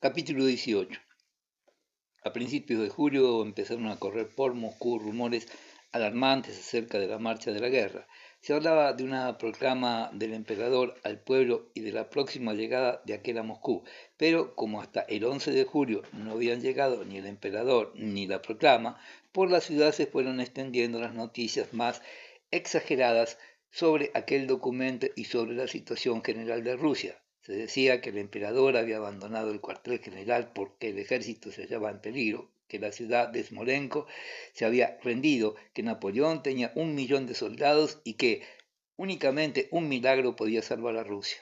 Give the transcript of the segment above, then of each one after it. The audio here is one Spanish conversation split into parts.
Capítulo 18. A principios de julio empezaron a correr por Moscú rumores alarmantes acerca de la marcha de la guerra. Se hablaba de una proclama del emperador al pueblo y de la próxima llegada de aquel a Moscú, pero como hasta el 11 de julio no habían llegado ni el emperador ni la proclama, por la ciudad se fueron extendiendo las noticias más exageradas sobre aquel documento y sobre la situación general de Rusia. Se decía que el emperador había abandonado el cuartel general porque el ejército se hallaba en peligro, que la ciudad de Smolensk se había rendido, que Napoleón tenía 1 millón de soldados y que únicamente un milagro podía salvar a Rusia.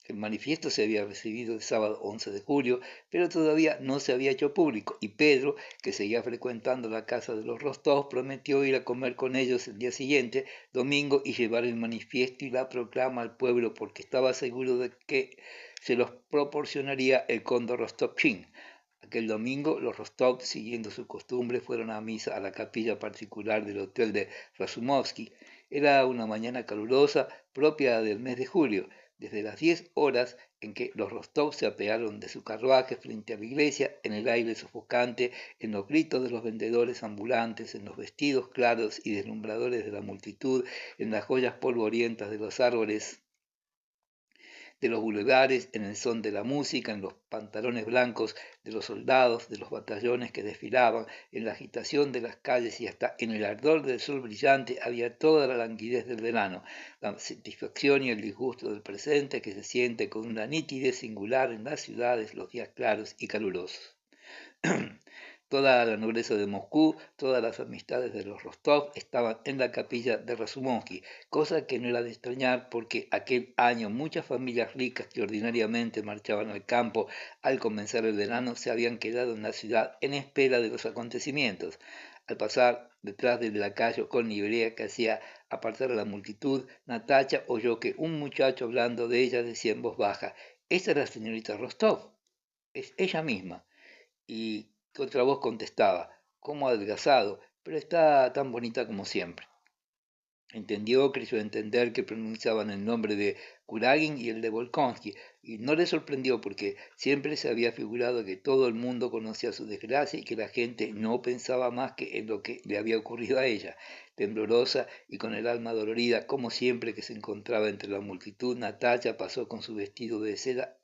El manifiesto se había recibido el sábado 11 de julio, pero todavía no se había hecho público, y Pedro, que seguía frecuentando la casa de los Rostov, prometió ir a comer con ellos el día siguiente, domingo, y llevar el manifiesto y la proclama al pueblo, porque estaba seguro de que se los proporcionaría el conde Rostopchín. Aquel domingo, los Rostov, siguiendo su costumbre, fueron a misa a la capilla particular del hotel de Rasumovsky. Era una mañana calurosa, propia del mes de julio. Desde las 10 horas en que los Rostov se apearon de su carruaje frente a la iglesia, en el aire sofocante, en los gritos de los vendedores ambulantes, en los vestidos claros y deslumbradores de la multitud, en las joyas polvorientas de los árboles de los bulevares, en el son de la música, en los pantalones blancos de los soldados, de los batallones que desfilaban, en la agitación de las calles y hasta en el ardor del sol brillante había toda la languidez del verano, la satisfacción y el disgusto del presente que se siente con una nitidez singular en las ciudades los días claros y calurosos. Toda la nobleza de Moscú, todas las amistades de los Rostov estaban en la capilla de Rasumovsky, cosa que no era de extrañar porque aquel año muchas familias ricas que ordinariamente marchaban al campo al comenzar el verano se habían quedado en la ciudad en espera de los acontecimientos. Al pasar detrás del lacayo con librea que hacía apartar a la multitud, Natacha oyó que un muchacho hablando de ella decía en voz baja: «Esa es la señorita Rostov, es ella misma». Y que otra voz contestaba: «Cómo ha adelgazado, pero está tan bonita como siempre». Entendió, creyó entender que pronunciaban el nombre de Kuragin y el de Volkonsky, y no le sorprendió porque siempre se había figurado que todo el mundo conocía su desgracia y que la gente no pensaba más que en lo que le había ocurrido a ella. Temblorosa y con el alma dolorida, como siempre que se encontraba entre la multitud, Natacha pasó con su vestido de seda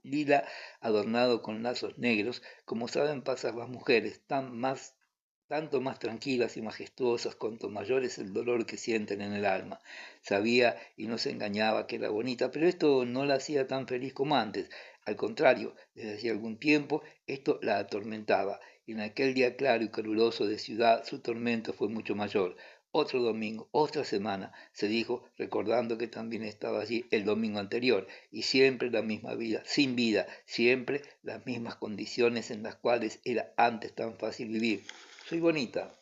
lila adornado con lazos negros, como saben pasar las mujeres, tanto más tranquilas y majestuosas cuanto mayor es el dolor que sienten en el alma. Sabía y no se engañaba que era bonita, pero esto no la hacía tan feliz como antes. Al contrario, desde hacía algún tiempo esto la atormentaba, y en aquel día claro y caluroso de ciudad su tormento fue mucho mayor. Otro domingo, otra semana, se dijo, recordando que también estaba allí el domingo anterior, y siempre la misma vida, sin vida, siempre las mismas condiciones en las cuales era antes tan fácil vivir. Soy bonita.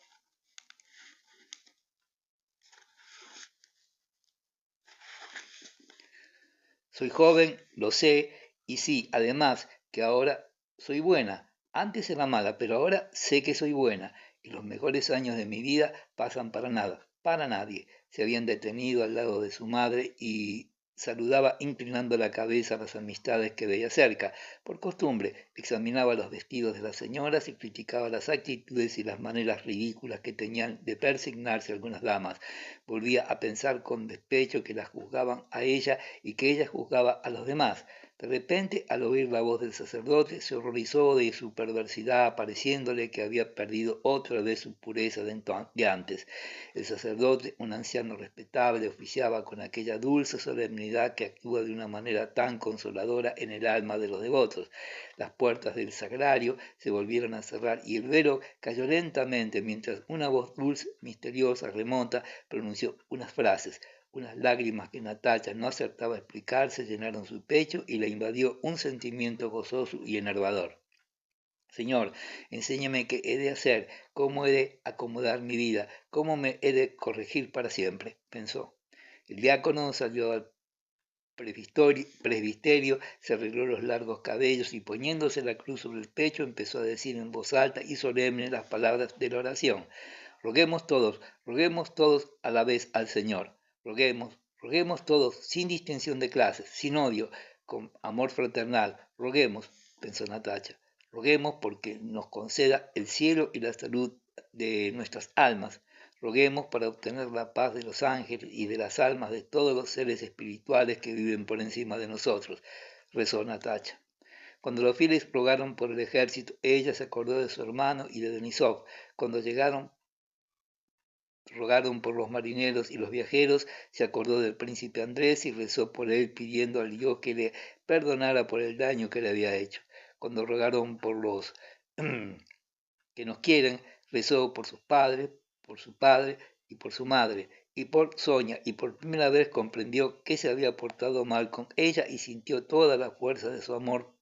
Soy joven, lo sé, y sí, además que ahora soy buena. Antes era mala, pero ahora sé que soy buena, y los mejores años de mi vida pasan para nada, para nadie. Se habían detenido al lado de su madre y saludaba inclinando la cabeza a las amistades que veía cerca. Por costumbre, examinaba los vestidos de las señoras y criticaba las actitudes y las maneras ridículas que tenían de persignarse algunas damas. Volvía a pensar con despecho que las juzgaban a ella y que ella juzgaba a los demás. De repente, al oír la voz del sacerdote, se horrorizó de su perversidad, pareciéndole que había perdido otra vez su pureza de antes. El sacerdote, un anciano respetable, oficiaba con aquella dulce solemnidad que actúa de una manera tan consoladora en el alma de los devotos. Las puertas del sagrario se volvieron a cerrar y el velo cayó lentamente mientras una voz dulce, misteriosa, remota, pronunció unas frases. Unas lágrimas que Natacha no acertaba a explicarse llenaron su pecho y la invadió un sentimiento gozoso y enervador. Señor, enséñame qué he de hacer, cómo he de acomodar mi vida, cómo me he de corregir para siempre, pensó. El diácono salió al presbiterio, se arregló los largos cabellos y poniéndose la cruz sobre el pecho empezó a decir en voz alta y solemne las palabras de la oración. Roguemos todos a la vez al Señor. Roguemos todos sin distinción de clases, sin odio, con amor fraternal. Roguemos, pensó Natacha. Roguemos porque nos conceda el cielo y la salud de nuestras almas. Roguemos para obtener la paz de los ángeles y de las almas de todos los seres espirituales que viven por encima de nosotros, rezó Natacha. Cuando los fieles rogaron por el ejército, ella se acordó de su hermano y de Denisov. Cuando rogaron por los marineros y los viajeros, se acordó del príncipe Andrés y rezó por él pidiendo al Dios que le perdonara por el daño que le había hecho. Cuando rogaron por los que nos quieren, rezó por sus padres, por su padre y por su madre, y por Sonia, y por primera vez comprendió que se había portado mal con ella y sintió toda la fuerza de su amor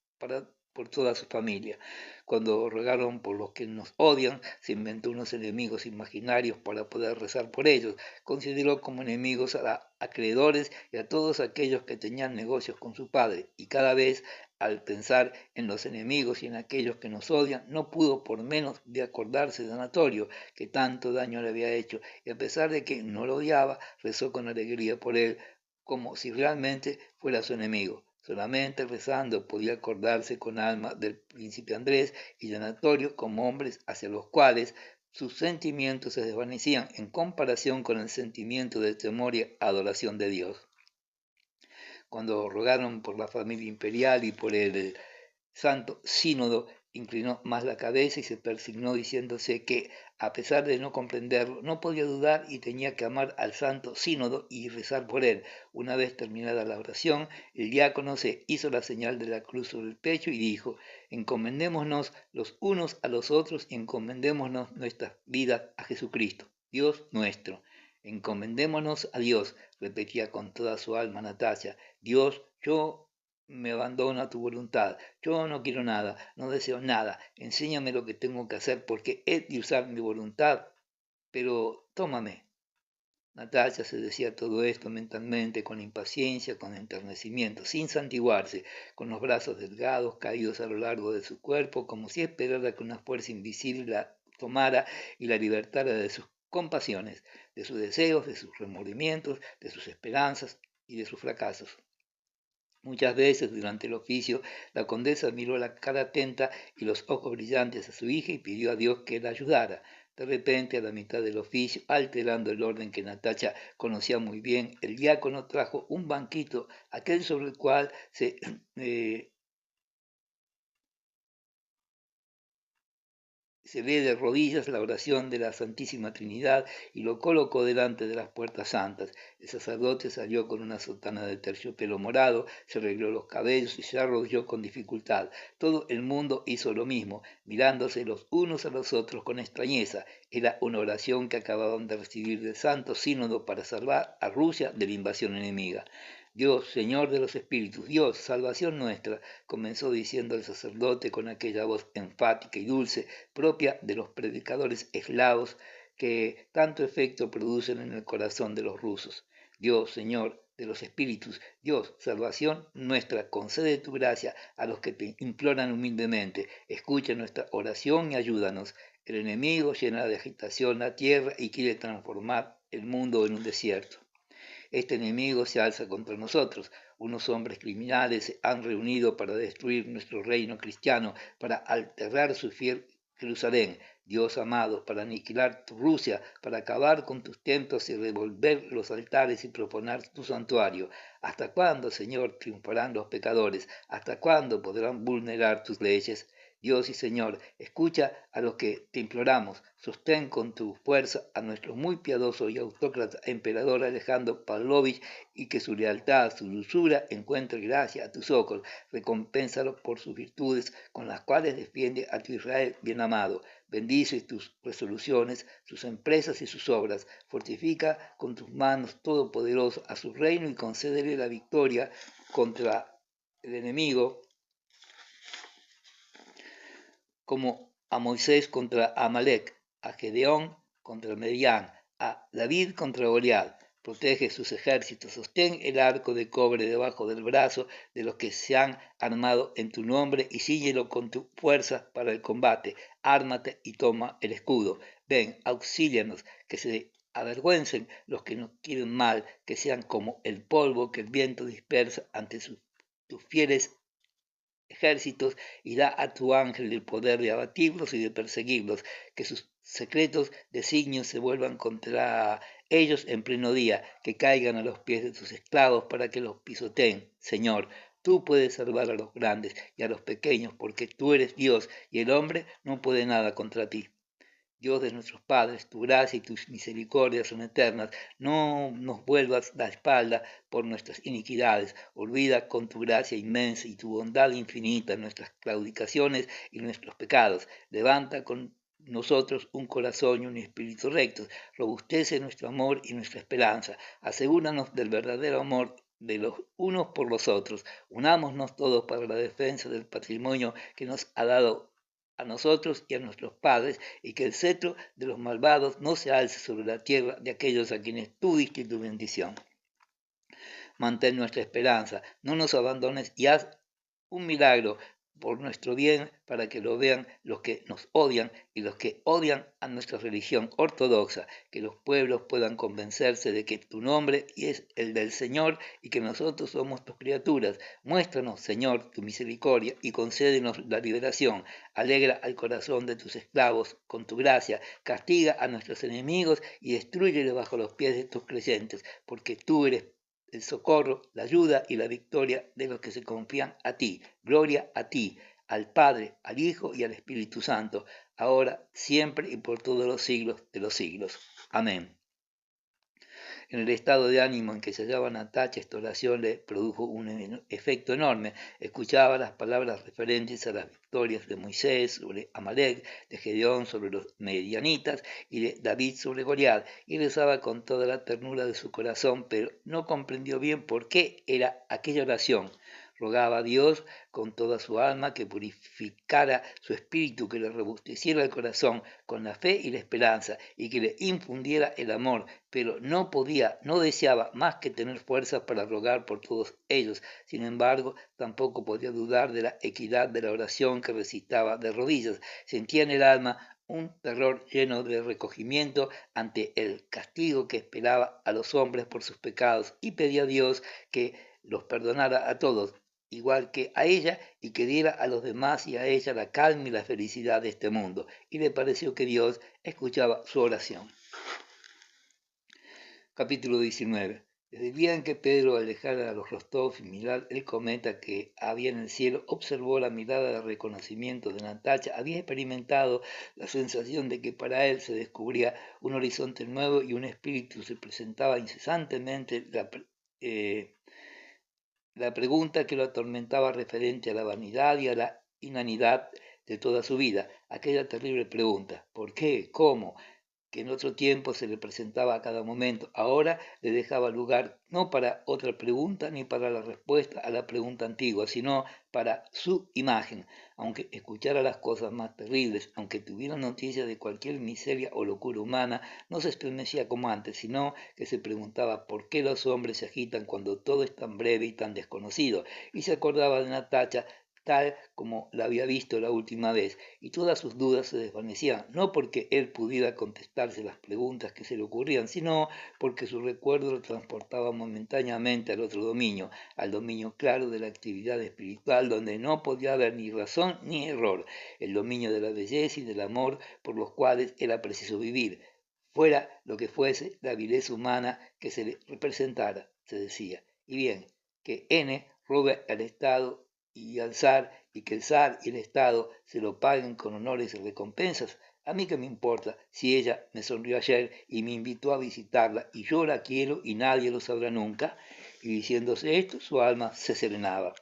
por toda su familia. Cuando rogaron por los que nos odian, se inventó unos enemigos imaginarios para poder rezar por ellos. Consideró como enemigos a acreedores y a todos aquellos que tenían negocios con su padre, y cada vez al pensar en los enemigos y en aquellos que nos odian, no pudo por menos de acordarse de Anatolio, que tanto daño le había hecho, y a pesar de que no lo odiaba, rezó con alegría por él, como si realmente fuera su enemigo. Solamente rezando podía acordarse con alma del príncipe Andrés y de Anatolio como hombres hacia los cuales sus sentimientos se desvanecían en comparación con el sentimiento de temor y adoración de Dios. Cuando rogaron por la familia imperial y por el Santo Sínodo, inclinó más la cabeza y se persignó diciéndose que, a pesar de no comprenderlo, no podía dudar y tenía que amar al Santo Sínodo y rezar por él. Una vez terminada la oración, el diácono se hizo la señal de la cruz sobre el pecho y dijo: encomendémonos los unos a los otros y encomendémonos nuestras vidas a Jesucristo, Dios nuestro. Encomendémonos a Dios, repetía con toda su alma Natalia. Dios, yo me abandono a tu voluntad. Yo no quiero nada, no deseo nada. Enséñame lo que tengo que hacer porque he de usar mi voluntad, pero tómame. Natalia se decía todo esto mentalmente, con impaciencia, con enternecimiento, sin santiguarse, con los brazos delgados caídos a lo largo de su cuerpo, como si esperara que una fuerza invisible la tomara y la libertara de sus compasiones, de sus deseos, de sus remordimientos, de sus esperanzas y de sus fracasos. Muchas veces durante el oficio, la condesa miró la cara atenta y los ojos brillantes a su hija y pidió a Dios que la ayudara. De repente, a la mitad del oficio, alterando el orden que Natacha conocía muy bien, el diácono trajo un banquito, aquel sobre el cual se lee de rodillas la oración de la Santísima Trinidad y lo colocó delante de las puertas santas. El sacerdote salió con una sotana de terciopelo morado, se arregló los cabellos y se arrodilló con dificultad. Todo el mundo hizo lo mismo, mirándose los unos a los otros con extrañeza. Era una oración que acababan de recibir del Santo Sínodo para salvar a Rusia de la invasión enemiga. Dios, Señor de los espíritus, Dios, salvación nuestra, comenzó diciendo el sacerdote con aquella voz enfática y dulce, propia de los predicadores eslavos que tanto efecto producen en el corazón de los rusos. Dios, Señor de los espíritus, Dios, salvación nuestra, concede tu gracia a los que te imploran humildemente. Escucha nuestra oración y ayúdanos. El enemigo llena de agitación la tierra y quiere transformar el mundo en un desierto. Este enemigo se alza contra nosotros. Unos hombres criminales se han reunido para destruir nuestro reino cristiano, para alterar su fiel Jerusalén. Dios amado, para aniquilar tu Rusia, para acabar con tus templos y revolver los altares y proponer tu santuario. ¿Hasta cuándo, Señor, triunfarán los pecadores? ¿Hasta cuándo podrán vulnerar tus leyes? Dios y Señor, escucha a los que te imploramos, sostén con tu fuerza a nuestro muy piadoso y autócrata emperador Alejandro Pavlovich y que su lealtad, su dulzura encuentre gracia a tus ojos, recompénsalo por sus virtudes con las cuales defiende a tu Israel bien amado, bendice tus resoluciones, sus empresas y sus obras, fortifica con tus manos todopoderoso a su reino y concédele la victoria contra el enemigo, como a Moisés contra Amalek, a Gedeón contra Medián, a David contra Goliat. Protege sus ejércitos, sostén el arco de cobre debajo del brazo de los que se han armado en tu nombre y síguelo con tu fuerza para el combate. Ármate y toma el escudo. Ven, auxílianos, que se avergüencen los que nos quieren mal, que sean como el polvo que el viento dispersa ante tus fieles ejércitos y da a tu ángel el poder de abatirlos y de perseguirlos, que sus secretos designios se vuelvan contra ellos en pleno día, que caigan a los pies de tus esclavos para que los pisoteen. Señor, tú puedes salvar a los grandes y a los pequeños, porque tú eres Dios y el hombre no puede nada contra ti. Dios de nuestros padres, tu gracia y tus misericordias son eternas. No nos vuelvas la espalda por nuestras iniquidades. Olvida con tu gracia inmensa y tu bondad infinita nuestras claudicaciones y nuestros pecados. Levanta con nosotros un corazón y un espíritu rectos. Robustece nuestro amor y nuestra esperanza. Asegúranos del verdadero amor de los unos por los otros. Unámonos todos para la defensa del patrimonio que nos ha dado a nosotros y a nuestros padres, y que el cetro de los malvados no se alce sobre la tierra de aquellos a quienes tú diste tu bendición. Mantén nuestra esperanza, no nos abandones y haz un milagro por nuestro bien para que lo vean los que nos odian y los que odian a nuestra religión ortodoxa, que los pueblos puedan convencerse de que tu nombre es el del Señor y que nosotros somos tus criaturas. Muéstranos, Señor, tu misericordia y concédenos la liberación. Alegra al corazón de tus esclavos con tu gracia, castiga a nuestros enemigos y destrúyeles bajo los pies de tus creyentes, porque tú eres el socorro, la ayuda y la victoria de los que se confían a ti. Gloria a ti, al Padre, al Hijo y al Espíritu Santo, ahora, siempre y por todos los siglos de los siglos. Amén. En el estado de ánimo en que se hallaba Natacha, esta oración le produjo un efecto enorme. Escuchaba las palabras referentes a las victorias de Moisés sobre Amalek, de Gedeón sobre los medianitas y de David sobre Goliat, y rezaba con toda la ternura de su corazón, pero no comprendió bien por qué era aquella oración. Rogaba a Dios con toda su alma que purificara su espíritu, que le robusteciera el corazón con la fe y la esperanza, y que le infundiera el amor, pero no podía, no deseaba más que tener fuerzas para rogar por todos ellos. Sin embargo, tampoco podía dudar de la equidad de la oración que recitaba de rodillas. Sentía en el alma un terror lleno de recogimiento ante el castigo que esperaba a los hombres por sus pecados, y pedía a Dios que los perdonara a todos, igual que a ella, y que diera a los demás y a ella la calma y la felicidad de este mundo. Y le pareció que Dios escuchaba su oración. Capítulo 19. Desde el día en que Pedro, al dejar a los Rostov y mirar el cometa que había en el cielo, observó la mirada de reconocimiento de Natacha, había experimentado la sensación de que para él se descubría un horizonte nuevo y un espíritu se presentaba incesantemente la pregunta que lo atormentaba referente a la vanidad y a la inanidad de toda su vida, aquella terrible pregunta: ¿por qué? ¿Cómo? Que en otro tiempo se le presentaba a cada momento, ahora le dejaba lugar no para otra pregunta ni para la respuesta a la pregunta antigua, sino para su imagen. Aunque escuchara las cosas más terribles, aunque tuviera noticias de cualquier miseria o locura humana, no se estremecía como antes, sino que se preguntaba por qué los hombres se agitan cuando todo es tan breve y tan desconocido, y se acordaba de Natacha tal como la había visto la última vez, y todas sus dudas se desvanecían, no porque él pudiera contestarse las preguntas que se le ocurrían, sino porque su recuerdo lo transportaba momentáneamente al otro dominio, al dominio claro de la actividad espiritual, donde no podía haber ni razón ni error, el dominio de la belleza y del amor por los cuales era preciso vivir, fuera lo que fuese la vileza humana que se le representara, se decía. Y bien, que N robe al Estado y al zar, y que el zar y el Estado se lo paguen con honores y recompensas, a mí qué me importa si ella me sonrió ayer y me invitó a visitarla y yo la quiero y nadie lo sabrá nunca. Y diciéndose esto, su alma se serenaba.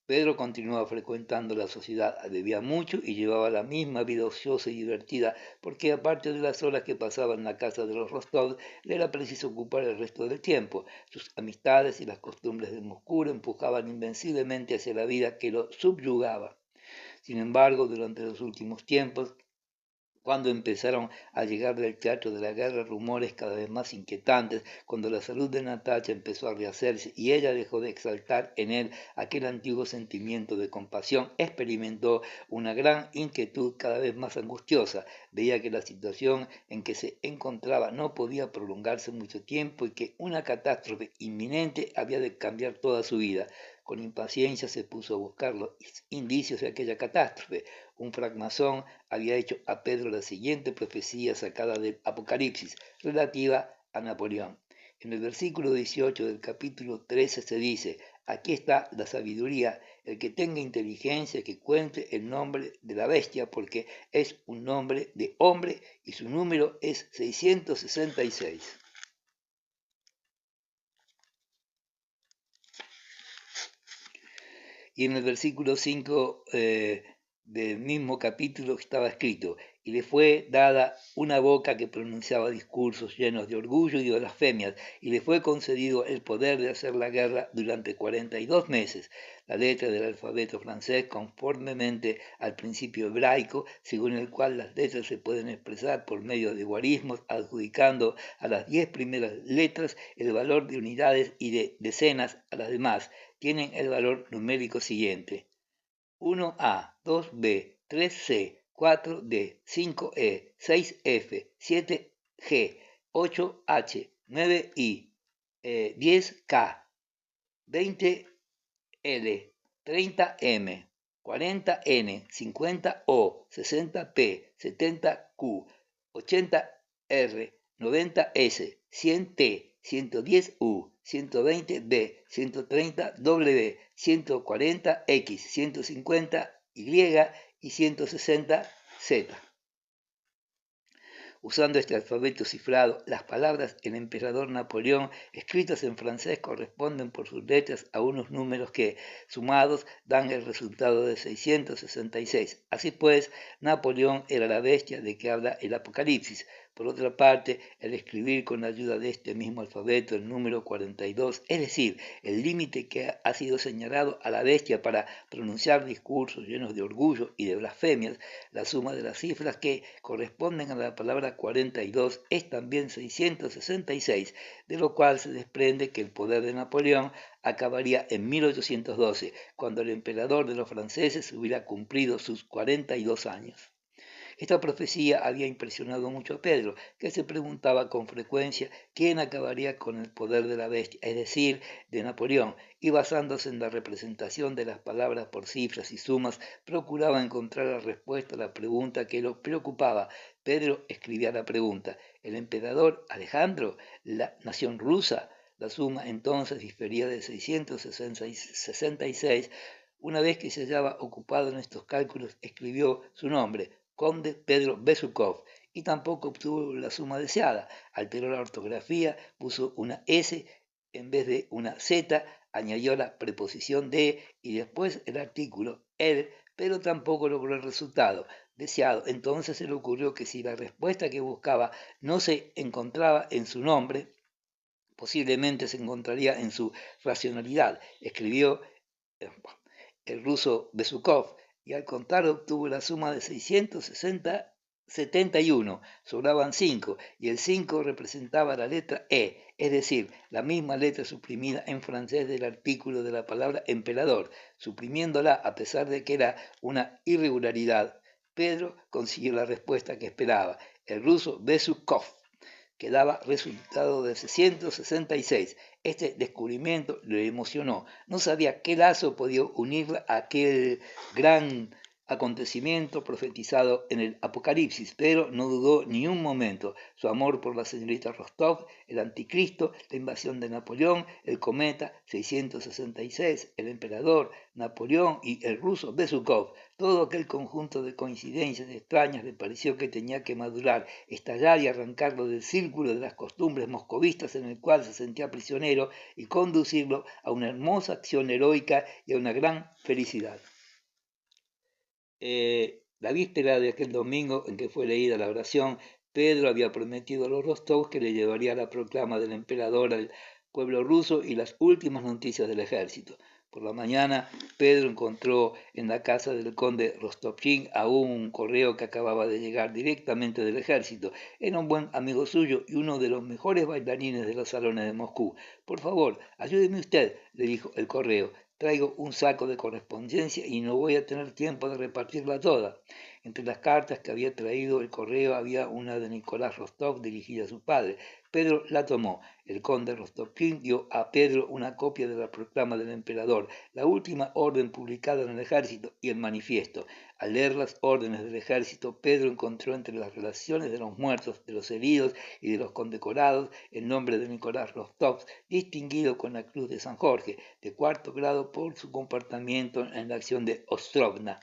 Pedro continuaba frecuentando la sociedad, bebía mucho y llevaba la misma vida ociosa y divertida, porque aparte de las horas que pasaba en la casa de los Rostov, le era preciso ocupar el resto del tiempo. Sus amistades y las costumbres de Moscú lo empujaban invenciblemente hacia la vida que lo subyugaba. Sin embargo, durante los últimos tiempos, cuando empezaron a llegar del teatro de la guerra rumores cada vez más inquietantes, cuando la salud de Natacha empezó a rehacerse y ella dejó de exaltar en él aquel antiguo sentimiento de compasión, experimentó una gran inquietud cada vez más angustiosa. Veía que la situación en que se encontraba no podía prolongarse mucho tiempo y que una catástrofe inminente había de cambiar toda su vida. Con impaciencia se puso a buscar los indicios de aquella catástrofe. Un francmasón había hecho a Pedro la siguiente profecía sacada del Apocalipsis, relativa a Napoleón. En el versículo 18 del capítulo 13 se dice: aquí está la sabiduría, el que tenga inteligencia que cuente el nombre de la bestia, porque es un nombre de hombre y su número es 666. Y en el versículo 5 del mismo capítulo estaba escrito: y le fue dada una boca que pronunciaba discursos llenos de orgullo y de blasfemias, y le fue concedido el poder de hacer la guerra durante 42 meses. La letra del alfabeto francés, conformemente al principio hebraico, según el cual las letras se pueden expresar por medio de guarismos, adjudicando a las 10 primeras letras el valor de unidades y de decenas a las demás, tienen el valor numérico siguiente: 1A, 2B, 3C, 4D, 5E, 6F, 7G, 8H, 9I, 10K, 20L, 30M, 40N, 50O, 60P, 70Q, 80R, 90S, 100T, 110U, 120B, 130W, 140X, 150Y y 160Z. Usando este alfabeto cifrado, las palabras el emperador Napoleón, escritas en francés, corresponden por sus letras a unos números que, sumados, dan el resultado de 666. Así pues, Napoleón era la bestia de que habla el Apocalipsis. Por otra parte, el escribir con ayuda de este mismo alfabeto el número 42, es decir, el límite que ha sido señalado a la bestia para pronunciar discursos llenos de orgullo y de blasfemias, la suma de las cifras que corresponden a la palabra 42 es también 666, de lo cual se desprende que el poder de Napoleón acabaría en 1812, cuando el emperador de los franceses hubiera cumplido sus 42 años. Esta profecía había impresionado mucho a Pedro, que se preguntaba con frecuencia quién acabaría con el poder de la bestia, es decir, de Napoleón, y basándose en la representación de las palabras por cifras y sumas, procuraba encontrar la respuesta a la pregunta que lo preocupaba. Pedro escribía la pregunta: ¿el emperador Alejandro, la nación rusa? La suma entonces difería de 666. Una vez que se hallaba ocupado en estos cálculos, escribió su nombre, Conde Pedro Besukhov, y tampoco obtuvo la suma deseada. Alteró la ortografía, puso una S en vez de una Z, añadió la preposición de y después el artículo el, pero tampoco logró el resultado deseado. Entonces se le ocurrió que si la respuesta que buscaba no se encontraba en su nombre, posiblemente se encontraría en su racionalidad. Escribió el ruso Besukhov, y al contar obtuvo la suma de 671. Sobraban 5, y el 5 representaba la letra E, es decir, la misma letra suprimida en francés del artículo de la palabra emperador. Suprimiéndola, a pesar de que era una irregularidad, Pedro consiguió la respuesta que esperaba. El ruso Besukhov, que daba resultado de 666. Este descubrimiento le emocionó. No sabía qué lazo podía unirla a aquel gran acontecimiento profetizado en el Apocalipsis, pero no dudó ni un momento. Su amor por la señorita Rostov, el anticristo, la invasión de Napoleón, el cometa 666, el emperador, Napoleón y el ruso Besukhov, todo aquel conjunto de coincidencias extrañas le pareció que tenía que madurar, estallar y arrancarlo del círculo de las costumbres moscovistas en el cual se sentía prisionero y conducirlo a una hermosa acción heroica y a una gran felicidad. La víspera de aquel domingo en que fue leída la oración, Pedro había prometido a los Rostov que le llevaría la proclama del emperador al pueblo ruso y las últimas noticias del ejército. Por la mañana, Pedro encontró en la casa del conde Rostovchin aún un correo que acababa de llegar directamente del ejército. Era un buen amigo suyo y uno de los mejores bailarines de los salones de Moscú. Por favor, ayúdeme usted, le dijo el correo. Traigo un saco de correspondencia y no voy a tener tiempo de repartirla toda. Entre las cartas que había traído el correo había una de Nicolás Rostov dirigida a su padre. Pedro la tomó. El conde Rostopchín dio a Pedro una copia de la proclama del emperador, la última orden publicada en el ejército y el manifiesto. Al leer las órdenes del ejército, Pedro encontró entre las relaciones de los muertos, de los heridos y de los condecorados el nombre de Nicolás Rostov, distinguido con la Cruz de San Jorge, de cuarto grado por su comportamiento en la acción de Ostrovna.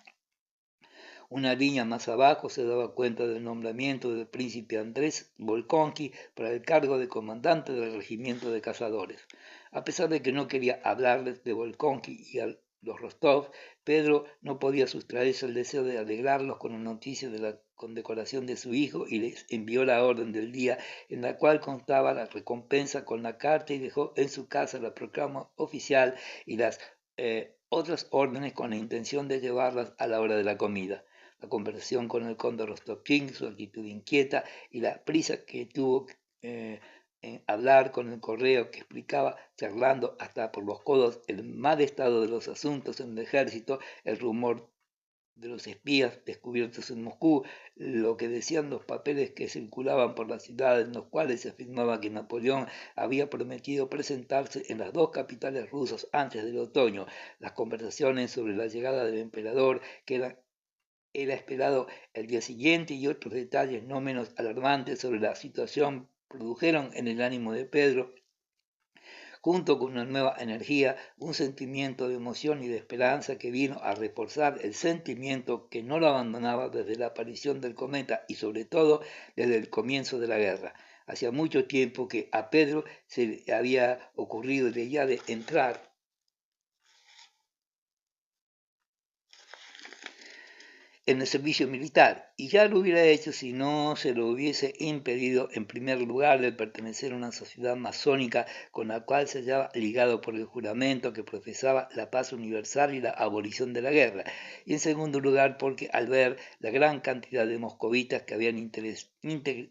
Una línea más abajo se daba cuenta del nombramiento del príncipe Andrés Volkonki para el cargo de comandante del regimiento de cazadores. A pesar de que no quería hablarles de Volkonki y a los Rostov, Pedro no podía sustraerse al deseo de alegrarlos con la noticia de la condecoración de su hijo y les envió la orden del día en la cual constaba la recompensa con la carta y dejó en su casa la proclama oficial y las otras órdenes con la intención de llevarlas a la hora de la comida. La conversación con el conde Rostopchín, su actitud inquieta y la prisa que tuvo en hablar con el correo que explicaba, charlando hasta por los codos, el mal estado de los asuntos en el ejército, el rumor de los espías descubiertos en Moscú, lo que decían los papeles que circulaban por la ciudad en los cuales se afirmaba que Napoleón había prometido presentarse en las dos capitales rusas antes del otoño, las conversaciones sobre la llegada del emperador que era esperado el día siguiente y otros detalles no menos alarmantes sobre la situación produjeron en el ánimo de Pedro, junto con una nueva energía, un sentimiento de emoción y de esperanza que vino a reforzar el sentimiento que no lo abandonaba desde la aparición del cometa y sobre todo desde el comienzo de la guerra. Hacía mucho tiempo que a Pedro se le había ocurrido la idea de entrar en el servicio militar, y ya lo hubiera hecho si no se lo hubiese impedido en primer lugar de pertenecer a una sociedad masónica con la cual se hallaba ligado por el juramento que profesaba la paz universal y la abolición de la guerra, y en segundo lugar porque al ver la gran cantidad de moscovitas que habían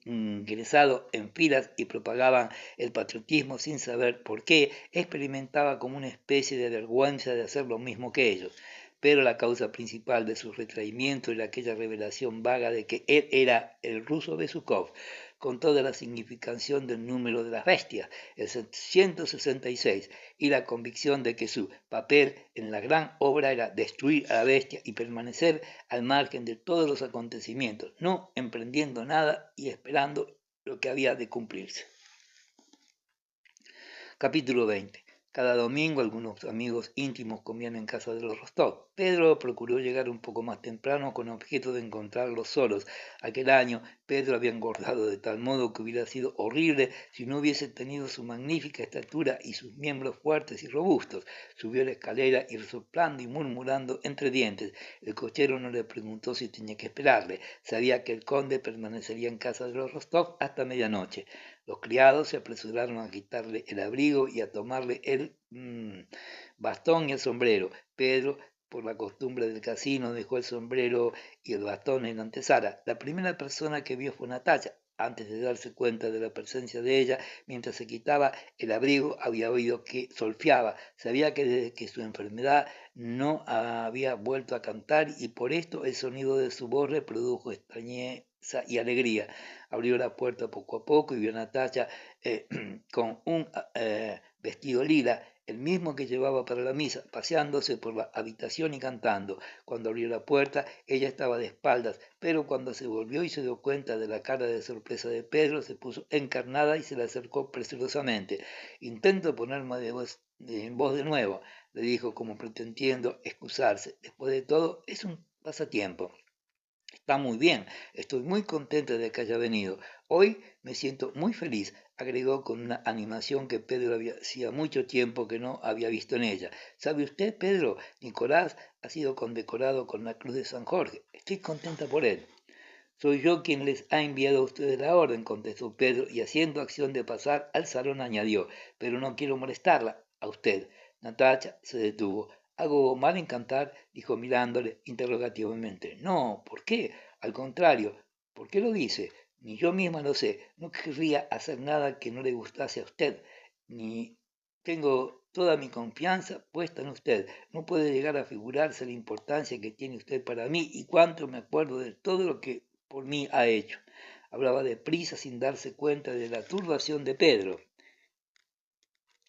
ingresado en filas y propagaban el patriotismo sin saber por qué, experimentaba como una especie de vergüenza de hacer lo mismo que ellos. Pero la causa principal de su retraimiento era aquella revelación vaga de que él era el ruso Besukov, con toda la significación del número de las bestias, el 166, y la convicción de que su papel en la gran obra era destruir a la bestia y permanecer al margen de todos los acontecimientos, no emprendiendo nada y esperando lo que había de cumplirse. Capítulo 20. Cada domingo algunos amigos íntimos comían en casa de los Rostov. Pedro procuró llegar un poco más temprano con objeto de encontrarlos solos. Aquel año Pedro había engordado de tal modo que hubiera sido horrible si no hubiese tenido su magnífica estatura y sus miembros fuertes y robustos. Subió la escalera y resoplando y murmurando entre dientes. El cochero no le preguntó si tenía que esperarle. Sabía que el conde permanecería en casa de los Rostov hasta medianoche. Los criados se apresuraron a quitarle el abrigo y a tomarle el bastón y el sombrero. Pedro, por la costumbre del casino, dejó el sombrero y el bastón en la antesala. La primera persona que vio fue Natacha. Antes de darse cuenta de la presencia de ella, mientras se quitaba el abrigo, había oído que solfeaba. Sabía que desde que su enfermedad no había vuelto a cantar y por esto el sonido de su voz le produjo extrañeza y alegría. Abrió la puerta poco a poco y vio a Natacha con un vestido lila, el mismo que llevaba para la misa, paseándose por la habitación y cantando. Cuando abrió la puerta, ella estaba de espaldas, pero cuando se volvió y se dio cuenta de la cara de sorpresa de Pedro, se puso encarnada y se le acercó presurosamente. Intento ponerme en voz de nuevo, le dijo como pretendiendo excusarse. Después de todo, es un pasatiempo. Está muy bien, estoy muy contenta de que haya venido. Hoy me siento muy feliz, agregó con una animación que Pedro hacía mucho tiempo que no había visto en ella. ¿Sabe usted, Pedro? Nicolás ha sido condecorado con la Cruz de San Jorge. Estoy contenta por él. Soy yo quien les ha enviado a ustedes la orden, contestó Pedro, y haciendo acción de pasar al salón añadió, pero no quiero molestarla a usted. Natacha se detuvo. ¿Hago mal en cantar? Dijo mirándole interrogativamente. No, ¿por qué? Al contrario, ¿por qué lo dice? Ni yo misma lo sé. No querría hacer nada que no le gustase a usted, ni tengo toda mi confianza puesta en usted. No puede llegar a figurarse la importancia que tiene usted para mí y cuánto me acuerdo de todo lo que por mí ha hecho. Hablaba deprisa sin darse cuenta de la turbación de Pedro.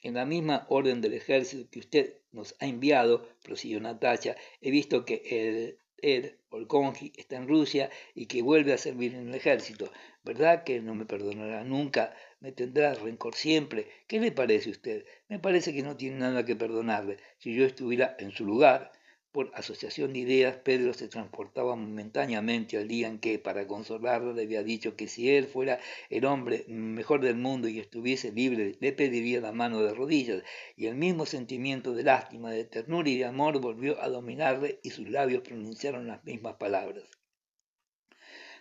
En la misma orden del ejército que usted nos ha enviado, prosiguió Natacha, he visto que el Olkonji está en Rusia y que vuelve a servir en el ejército. ¿Verdad que no me perdonará nunca? ¿Me tendrá rencor siempre? ¿Qué le parece a usted? Me parece que no tiene nada que perdonarle. Si yo estuviera en su lugar, por asociación de ideas, Pedro se transportaba momentáneamente al día en que, para consolarlo, le había dicho que si él fuera el hombre mejor del mundo y estuviese libre, le pediría la mano de rodillas, y el mismo sentimiento de lástima, de ternura y de amor volvió a dominarle y sus labios pronunciaron las mismas palabras.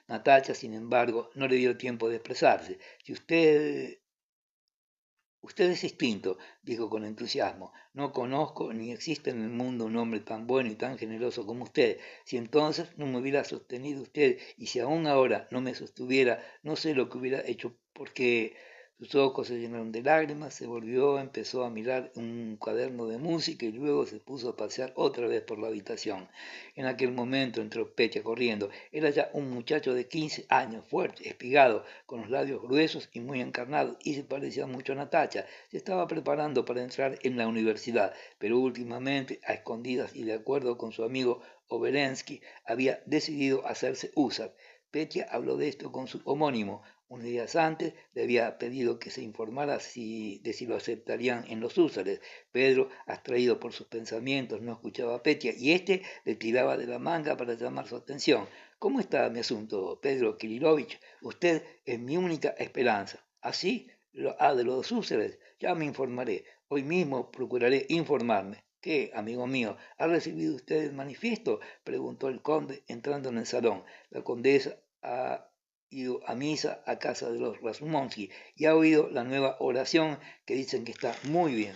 Natacha, sin embargo, no le dio tiempo de expresarse. Si Usted es distinto, dijo con entusiasmo. No conozco ni existe en el mundo un hombre tan bueno y tan generoso como usted. Si entonces no me hubiera sostenido usted y si aún ahora no me sostuviera, no sé lo que hubiera hecho porque sus ojos se llenaron de lágrimas, se volvió, empezó a mirar un cuaderno de música y luego se puso a pasear otra vez por la habitación. En aquel momento entró Petya corriendo. Era ya un muchacho de 15 años, fuerte, espigado, con los labios gruesos y muy encarnados, y se parecía mucho a Natacha. Se estaba preparando para entrar en la universidad, pero últimamente, a escondidas y de acuerdo con su amigo Oberensky, había decidido hacerse húsar. Petya habló de esto con su homónimo. Unos días antes le había pedido que se informara de si lo aceptarían en los húsares. Pedro, abstraído por sus pensamientos, no escuchaba a Petya y éste le tiraba de la manga para llamar su atención. ¿Cómo está mi asunto, Pedro Kirilovich? Usted es mi única esperanza. ¿Así? De los húsares. Ya me informaré. Hoy mismo procuraré informarme. ¿Qué, amigo mío? ¿Ha recibido usted el manifiesto? Preguntó el conde entrando en el salón. La condesa ha ido a misa a casa de los Razumonsky y ha oído la nueva oración que dicen que está muy bien.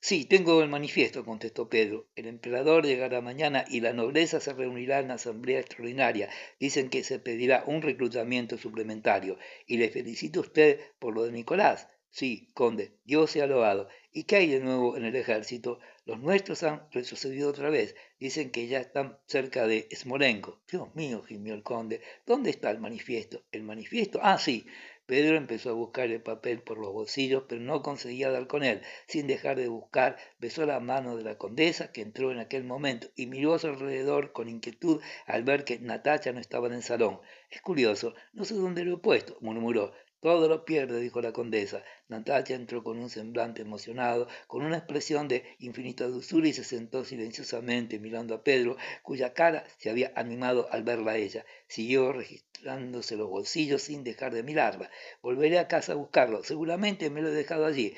Sí, tengo el manifiesto, contestó Pedro. El emperador llegará mañana y la nobleza se reunirá en asamblea extraordinaria. Dicen que se pedirá un reclutamiento suplementario. Y le felicito a usted por lo de Nicolás. Sí, conde, Dios sea loado. ¿Y qué hay de nuevo en el ejército? Los nuestros han retrocedido otra vez. Dicen que ya están cerca de Smolensk. Dios mío, gimió el conde. ¿Dónde está el manifiesto? ¿El manifiesto? Ah, sí. Pedro empezó a buscar el papel por los bolsillos, pero no conseguía dar con él. Sin dejar de buscar, besó la mano de la condesa, que entró en aquel momento, y miró a su alrededor con inquietud al ver que Natacha no estaba en el salón. Es curioso, no sé dónde lo he puesto, murmuró. Todo lo pierde, dijo la condesa. Natacha entró con un semblante emocionado, con una expresión de infinita dulzura y se sentó silenciosamente mirando a Pedro, cuya cara se había animado al verla a ella. Siguió registrándose los bolsillos sin dejar de mirarla. Volveré a casa a buscarlo. Seguramente me lo he dejado allí.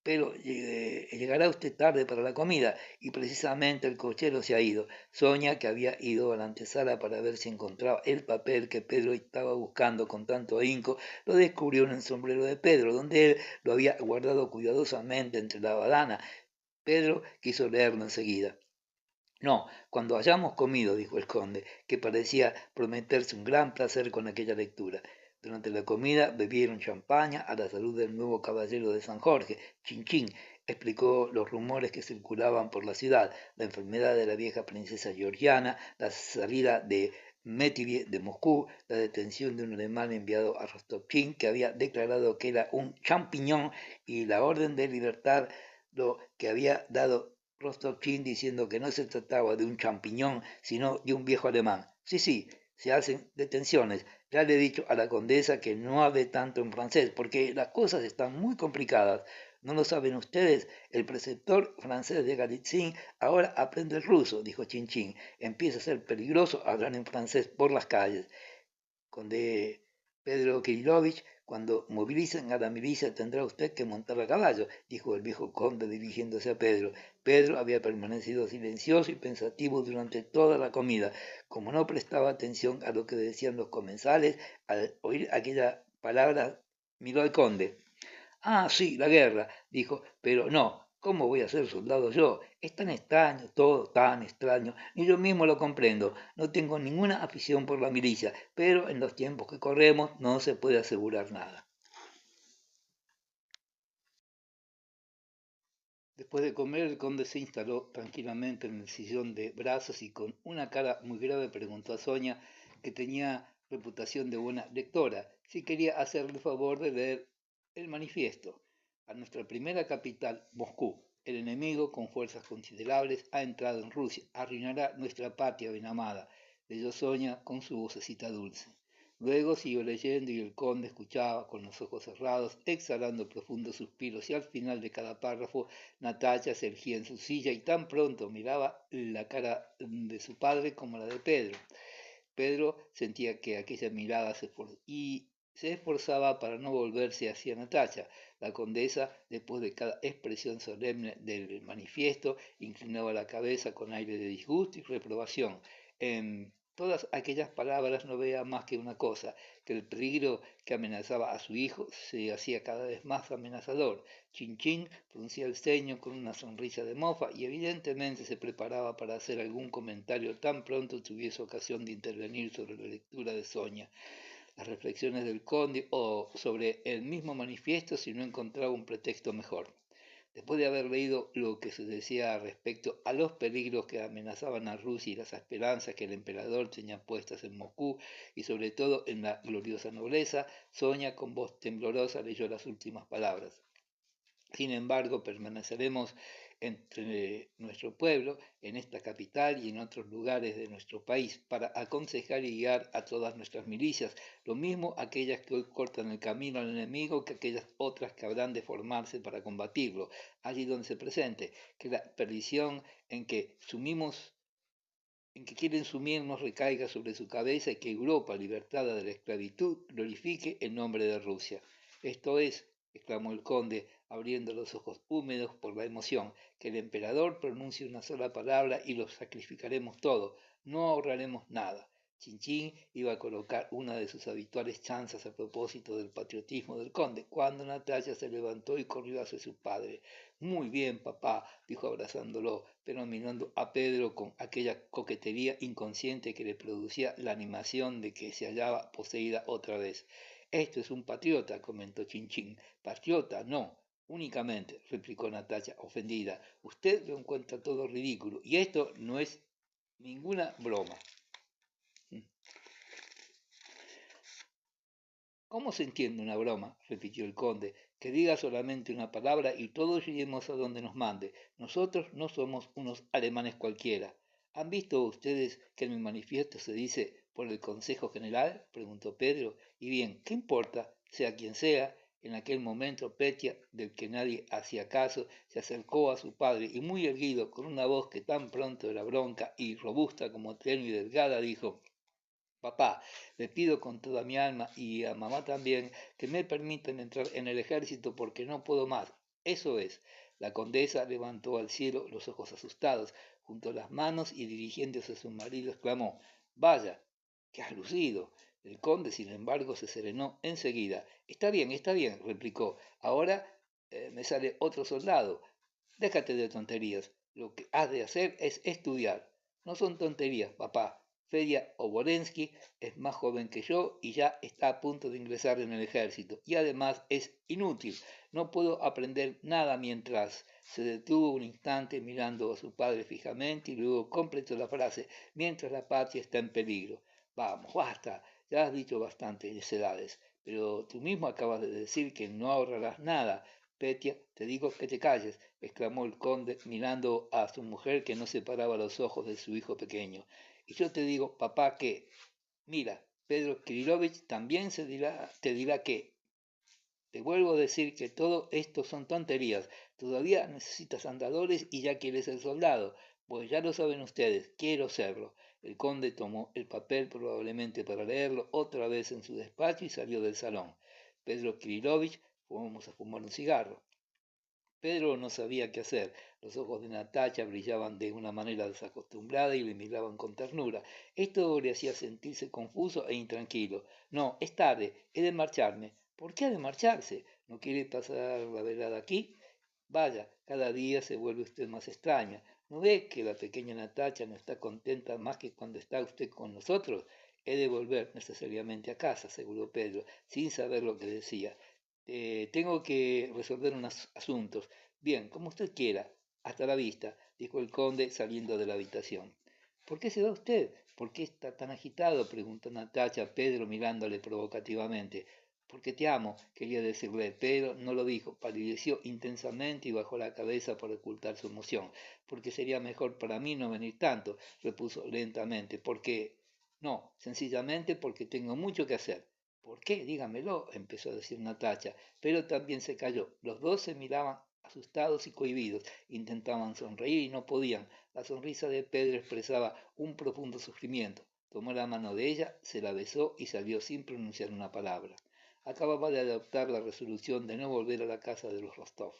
Pero llegará usted tarde para la comida y precisamente el cochero se ha ido. Sonia, que había ido a la antesala para ver si encontraba el papel que Pedro estaba buscando con tanto ahínco, lo descubrió en el sombrero de Pedro, donde él lo había guardado cuidadosamente entre la badana. Pedro quiso leerlo enseguida. No, cuando hayamos comido, dijo el conde, que parecía prometerse un gran placer con aquella lectura. Durante la comida bebieron champaña a la salud del nuevo caballero de San Jorge. Chin explicó los rumores que circulaban por la ciudad, la enfermedad de la vieja princesa georgiana, la salida de Métivie de Moscú, la detención de un alemán enviado a Rostopchin que había declarado que era un champiñón y la orden de libertad lo que había dado Rostopchin diciendo que no se trataba de un champiñón, sino de un viejo alemán. Sí, se hacen detenciones. Ya le he dicho a la condesa que no hable tanto en francés, porque las cosas están muy complicadas. ¿No lo saben ustedes? El preceptor francés de Galitzin ahora aprende el ruso, dijo Chinchín. Empieza a ser peligroso hablar en francés por las calles. Conde Pedro Kirilovich, cuando movilicen a la milicia tendrá usted que montar a caballo, dijo el viejo conde dirigiéndose a Pedro. Pedro había permanecido silencioso y pensativo durante toda la comida. Como no prestaba atención a lo que decían los comensales, al oír aquella palabra miró al conde. Ah, sí, la guerra, dijo, pero no, ¿cómo voy a ser soldado yo? Es tan extraño, todo tan extraño, ni yo mismo lo comprendo. No tengo ninguna afición por la milicia, pero en los tiempos que corremos no se puede asegurar nada. Después de comer, el conde se instaló tranquilamente en el sillón de brazos y con una cara muy grave preguntó a Sonia, que tenía reputación de buena lectora, si quería hacerle el favor de leer el manifiesto. A nuestra primera capital, Moscú, el enemigo con fuerzas considerables ha entrado en Rusia, arruinará nuestra patria bien amada, leyó Sonia con su vocecita dulce. Luego siguió leyendo y el conde escuchaba con los ojos cerrados, exhalando profundos suspiros, y al final de cada párrafo Natalia se erguía en su silla y tan pronto miraba la cara de su padre como la de Pedro. Pedro sentía que aquella mirada se esforzaba para no volverse hacia Natalia. La condesa, después de cada expresión solemne del manifiesto, inclinaba la cabeza con aire de disgusto y reprobación. En todas aquellas palabras no veía más que una cosa, que el peligro que amenazaba a su hijo se hacía cada vez más amenazador. Chin fruncía el ceño con una sonrisa de mofa y evidentemente se preparaba para hacer algún comentario tan pronto tuviese ocasión de intervenir sobre la lectura de Sonia, las reflexiones del conde o sobre el mismo manifiesto si no encontraba un pretexto mejor. Después de haber leído lo que se decía respecto a los peligros que amenazaban a Rusia y las esperanzas que el emperador tenía puestas en Moscú y sobre todo en la gloriosa nobleza, Sonia con voz temblorosa leyó las últimas palabras. Sin embargo, permaneceremos entre nuestro pueblo, en esta capital y en otros lugares de nuestro país, para aconsejar y guiar a todas nuestras milicias, lo mismo aquellas que hoy cortan el camino al enemigo que aquellas otras que habrán de formarse para combatirlo, allí donde se presente, que la perdición en que sumimos en que quieren sumirnos recaiga sobre su cabeza y que Europa, libertada de la esclavitud, glorifique el nombre de Rusia. Esto es, exclamó el conde, abriendo los ojos húmedos por la emoción, que el emperador pronuncie una sola palabra y lo sacrificaremos todo, no ahorraremos nada. Chinchín iba a colocar una de sus habituales chanzas a propósito del patriotismo del conde, cuando Natalia se levantó y corrió hacia su padre. Muy bien, papá, dijo abrazándolo, pero mirando a Pedro con aquella coquetería inconsciente que le producía la animación de que se hallaba poseída otra vez. Esto es un patriota, comentó Chinchín. Patriota, no. Únicamente, replicó Natalia, ofendida. Usted lo encuentra todo ridículo, y esto no es ninguna broma. ¿Cómo se entiende una broma? Repitió el conde. Que diga solamente una palabra y todos iremos a donde nos mande. Nosotros no somos unos alemanes cualquiera. ¿Han visto ustedes que en mi manifiesto se dice por el Consejo General? Preguntó Pedro. Y bien, ¿qué importa? Sea quien sea. En aquel momento Petya, del que nadie hacía caso, se acercó a su padre y muy erguido, con una voz que tan pronto era bronca y robusta como tenue y delgada, dijo: Papá, le pido con toda mi alma y a mamá también que me permitan entrar en el ejército porque no puedo más. Eso es. La condesa levantó al cielo los ojos asustados, juntó las manos y dirigiéndose a su marido exclamó: Vaya, qué has lucido. El conde, sin embargo, se serenó enseguida. Está bien, replicó. Ahora me sale otro soldado. Déjate de tonterías. Lo que has de hacer es estudiar. No son tonterías, papá. Fedia Obolensky es más joven que yo y ya está a punto de ingresar en el ejército. Y además es inútil. No puedo aprender nada mientras. Se detuvo un instante mirando a su padre fijamente y luego completó la frase: mientras la patria está en peligro. Vamos, basta. Ya has dicho bastante necedades. Pero tú mismo acabas de decir que no ahorrarás nada. Petya, te digo que te calles, exclamó el conde mirando a su mujer que no separaba los ojos de su hijo pequeño. Y yo te digo, papá, que, mira, Pedro Kirilovich también te dirá que, te vuelvo a decir que todo esto son tonterías. Todavía necesitas andadores y ya quieres ser soldado. Pues ya lo saben ustedes, quiero serlo. El conde tomó el papel probablemente para leerlo otra vez en su despacho y salió del salón. Pedro Kirilovich, fuimos a fumar un cigarro. Pedro no sabía qué hacer. Los ojos de Natacha brillaban de una manera desacostumbrada y le miraban con ternura. Esto le hacía sentirse confuso e intranquilo. No, es tarde, he de marcharme. ¿Por qué ha de marcharse? ¿No quiere pasar la velada aquí? Vaya, cada día se vuelve usted más extraña. ¿No ve que la pequeña Natacha no está contenta más que cuando está usted con nosotros? He de volver necesariamente a casa, aseguró Pedro, sin saber lo que decía. Tengo que resolver unos asuntos. Bien, como usted quiera. Hasta la vista, dijo el conde saliendo de la habitación. ¿Por qué se va usted? ¿Por qué está tan agitado? Preguntó Natacha a Pedro mirándole provocativamente. Porque te amo, quería decirle, pero no lo dijo, palideció intensamente y bajó la cabeza para ocultar su emoción. Porque sería mejor para mí no venir tanto, repuso lentamente. Porque... No, sencillamente porque tengo mucho que hacer. ¿Por qué? Dígamelo, empezó a decir Natacha, pero también se calló. Los dos se miraban asustados y cohibidos, intentaban sonreír y no podían. La sonrisa de Pedro expresaba un profundo sufrimiento. Tomó la mano de ella, se la besó y salió sin pronunciar una palabra. Acababa de adoptar la resolución de no volver a la casa de los Rostov.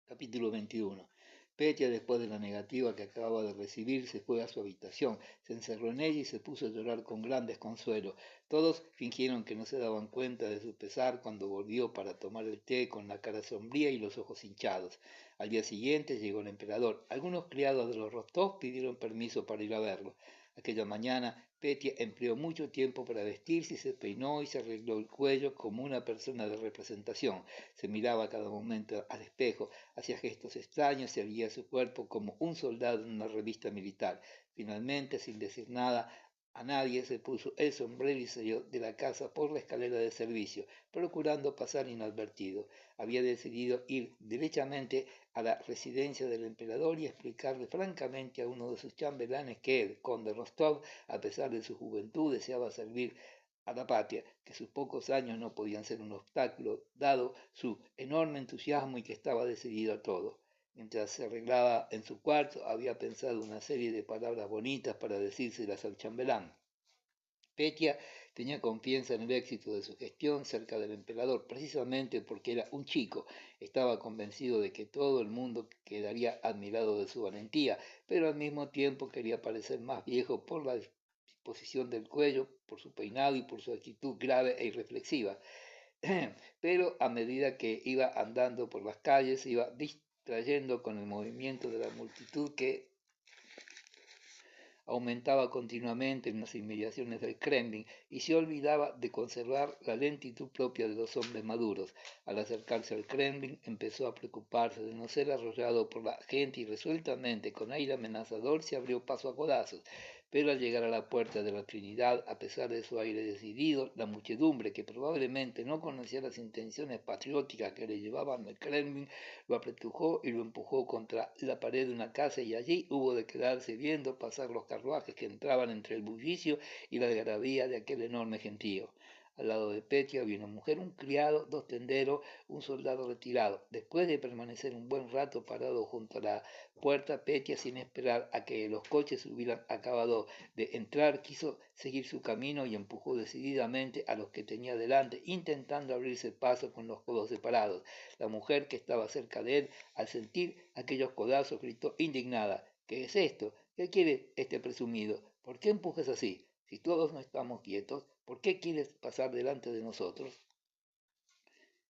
Capítulo 21. Petya, después de la negativa que acababa de recibir, se fue a su habitación, se encerró en ella y se puso a llorar con gran desconsuelo. Todos fingieron que no se daban cuenta de su pesar cuando volvió para tomar el té con la cara sombría y los ojos hinchados. Al día siguiente llegó el emperador. Algunos criados de los Rostov pidieron permiso para ir a verlo. Aquella mañana Petya empleó mucho tiempo para vestirse y se peinó y se arregló el cuello como una persona de representación. Se miraba a cada momento al espejo, hacía gestos extraños y erguía su cuerpo como un soldado en una revista militar. Finalmente, sin decir nada a nadie, se puso el sombrero y salió de la casa por la escalera de servicio, procurando pasar inadvertido. Había decidido ir derechamente a la residencia del emperador y explicarle francamente a uno de sus chambelanes que el conde Rostov, a pesar de su juventud, deseaba servir a la patria, que sus pocos años no podían ser un obstáculo, dado su enorme entusiasmo y que estaba decidido a todo. Mientras se arreglaba en su cuarto, había pensado una serie de palabras bonitas para decírselas al chambelán. Petya tenía confianza en el éxito de su gestión cerca del emperador, precisamente porque era un chico. Estaba convencido de que todo el mundo quedaría admirado de su valentía, pero al mismo tiempo quería parecer más viejo por la disposición del cuello, por su peinado y por su actitud grave e irreflexiva. Pero a medida que iba andando por las calles, iba distrayendo con el movimiento de la multitud que aumentaba continuamente en las inmediaciones del Kremlin y se olvidaba de conservar la lentitud propia de los hombres maduros. Al acercarse al Kremlin empezó a preocuparse de no ser arrollado por la gente y resueltamente, con aire amenazador, se abrió paso a codazos. Pero al llegar a la puerta de la Trinidad, a pesar de su aire decidido, la muchedumbre, que probablemente no conocía las intenciones patrióticas que le llevaban al Kremlin, lo apretujó y lo empujó contra la pared de una casa y allí hubo de quedarse viendo pasar los carruajes que entraban entre el bullicio y la algarabía de aquel enorme gentío. Al lado de Petya había una mujer, un criado, dos tenderos, un soldado retirado. Después de permanecer un buen rato parado junto a la puerta, Petya, sin esperar a que los coches hubieran acabado de entrar, quiso seguir su camino y empujó decididamente a los que tenía delante, intentando abrirse paso con los codos separados. La mujer, que estaba cerca de él, al sentir aquellos codazos, gritó indignada: ¿Qué es esto? ¿Qué quiere este presumido? ¿Por qué empujas así? Si todos no estamos quietos, ¿por qué quieres pasar delante de nosotros?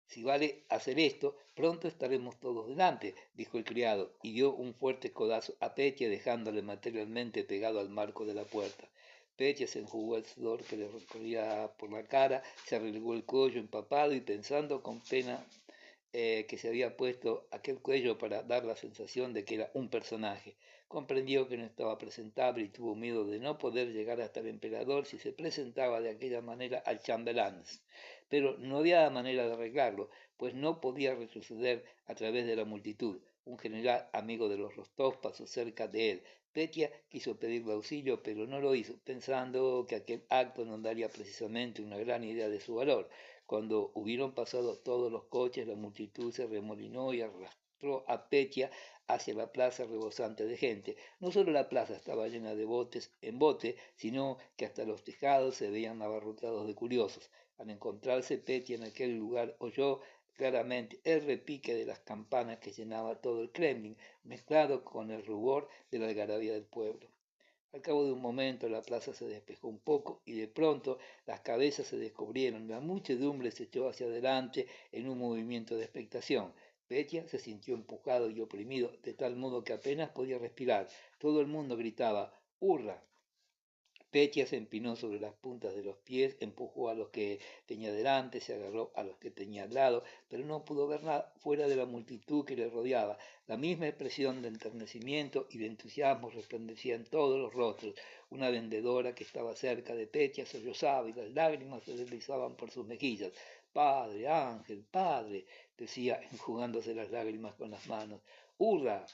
Si vale hacer esto, pronto estaremos todos delante, dijo el criado, y dio un fuerte codazo a Petya, dejándole materialmente pegado al marco de la puerta. Petya se enjugó el sudor que le recorría por la cara, se arregló el cuello empapado y pensando con pena que se había puesto aquel cuello para dar la sensación de que era un personaje. Comprendió que no estaba presentable y tuvo miedo de no poder llegar hasta el emperador si se presentaba de aquella manera al chambelán. Pero no había manera de arreglarlo, pues no podía retroceder a través de la multitud. Un general amigo de los Rostov pasó cerca de él. Petya quiso pedirle auxilio, pero no lo hizo, pensando que aquel acto no daría precisamente una gran idea de su valor. Cuando hubieron pasado todos los coches, la multitud se remolinó y arrastró a Petya hacia la plaza rebosante de gente. No solo la plaza estaba llena de botes en bote, sino que hasta los tejados se veían abarrotados de curiosos. Al encontrarse Petya en aquel lugar, oyó claramente el repique de las campanas que llenaba todo el Kremlin, mezclado con el rubor de la algarabía del pueblo. Al cabo de un momento la plaza se despejó un poco y de pronto las cabezas se descubrieron. La muchedumbre se echó hacia adelante en un movimiento de expectación. Petya se sintió empujado y oprimido, de tal modo que apenas podía respirar. Todo el mundo gritaba: ¡Hurra! Petia se empinó sobre las puntas de los pies, empujó a los que tenía delante, se agarró a los que tenía al lado, pero no pudo ver nada fuera de la multitud que le rodeaba. La misma expresión de enternecimiento y de entusiasmo resplandecía en todos los rostros. Una vendedora que estaba cerca de Petia sollozaba y las lágrimas se deslizaban por sus mejillas. Padre, Ángel, padre, decía enjugándose las lágrimas con las manos. ¡Hurra!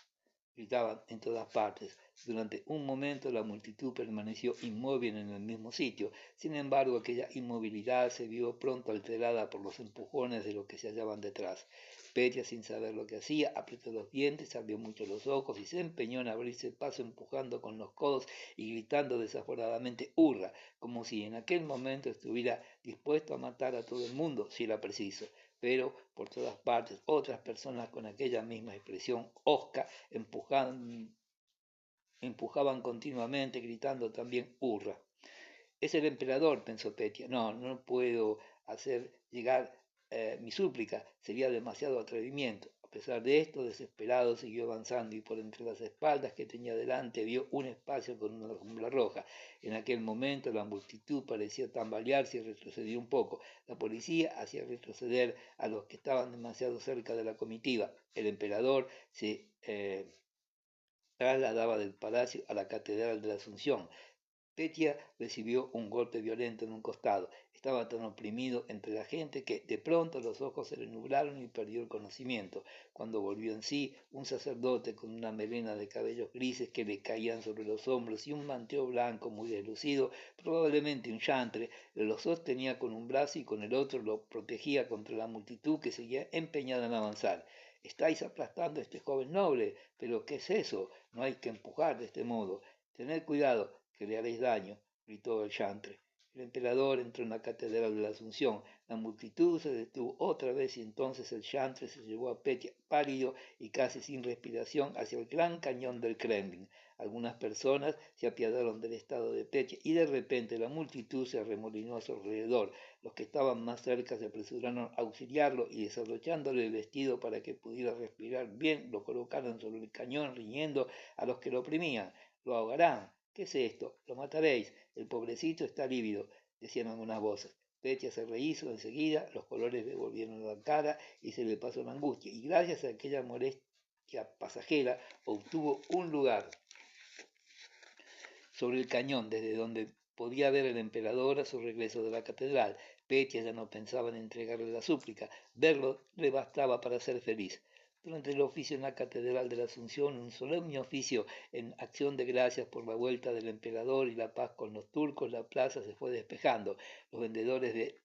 Gritaban en todas partes. Durante un momento la multitud permaneció inmóvil en el mismo sitio. Sin embargo, aquella inmovilidad se vio pronto alterada por los empujones de los que se hallaban detrás. Petia, sin saber lo que hacía, apretó los dientes, abrió mucho los ojos y se empeñó en abrirse paso empujando con los codos y gritando desaforadamente ¡hurra!, como si en aquel momento estuviera dispuesto a matar a todo el mundo si era preciso. Pero por todas partes otras personas con aquella misma expresión hosca empujaban continuamente, gritando también ¡hurra! Es el emperador, pensó Petia. No puedo hacer llegar mi súplica, sería demasiado atrevimiento. A pesar de esto, desesperado, siguió avanzando y por entre las espaldas que tenía delante vio un espacio con una alfombra roja. En aquel momento la multitud parecía tambalearse y retrocedió un poco. La policía hacía retroceder a los que estaban demasiado cerca de la comitiva. El emperador se trasladaba del palacio a la catedral de la Asunción. Petia recibió un golpe violento en un costado. Estaba tan oprimido entre la gente que de pronto los ojos se le nublaron y perdió el conocimiento. Cuando volvió en sí, un sacerdote con una melena de cabellos grises que le caían sobre los hombros y un manteo blanco muy deslucido, probablemente un chantre, lo sostenía con un brazo y con el otro lo protegía contra la multitud que seguía empeñada en avanzar. Estáis aplastando a este joven noble, pero ¿qué es eso? No hay que empujar de este modo. Tened cuidado, que le haréis daño, gritó el chantre. El emperador entró en la catedral de la Asunción. La multitud se detuvo otra vez y entonces el chantre se llevó a Petia pálido y casi sin respiración hacia el gran cañón del Kremlin. Algunas personas se apiadaron del estado de Petia y de repente la multitud se arremolinó a su alrededor. Los que estaban más cerca se apresuraron a auxiliarlo y desabrochándole el vestido para que pudiera respirar bien, lo colocaron sobre el cañón riñendo a los que lo oprimían. Lo ahogarán. ¿Qué es esto? Lo mataréis. El pobrecito está lívido, decían algunas voces. Petia se rehizo enseguida, los colores le volvieron a la cara y se le pasó la angustia. Y gracias a aquella molestia pasajera, obtuvo un lugar sobre el cañón, desde donde podía ver el emperador a su regreso de la catedral. Petia ya no pensaba en entregarle la súplica. Verlo le bastaba para ser feliz. Durante el oficio en la Catedral de la Asunción, un solemne oficio en acción de gracias por la vuelta del emperador y la paz con los turcos, la plaza se fue despejando. Los vendedores de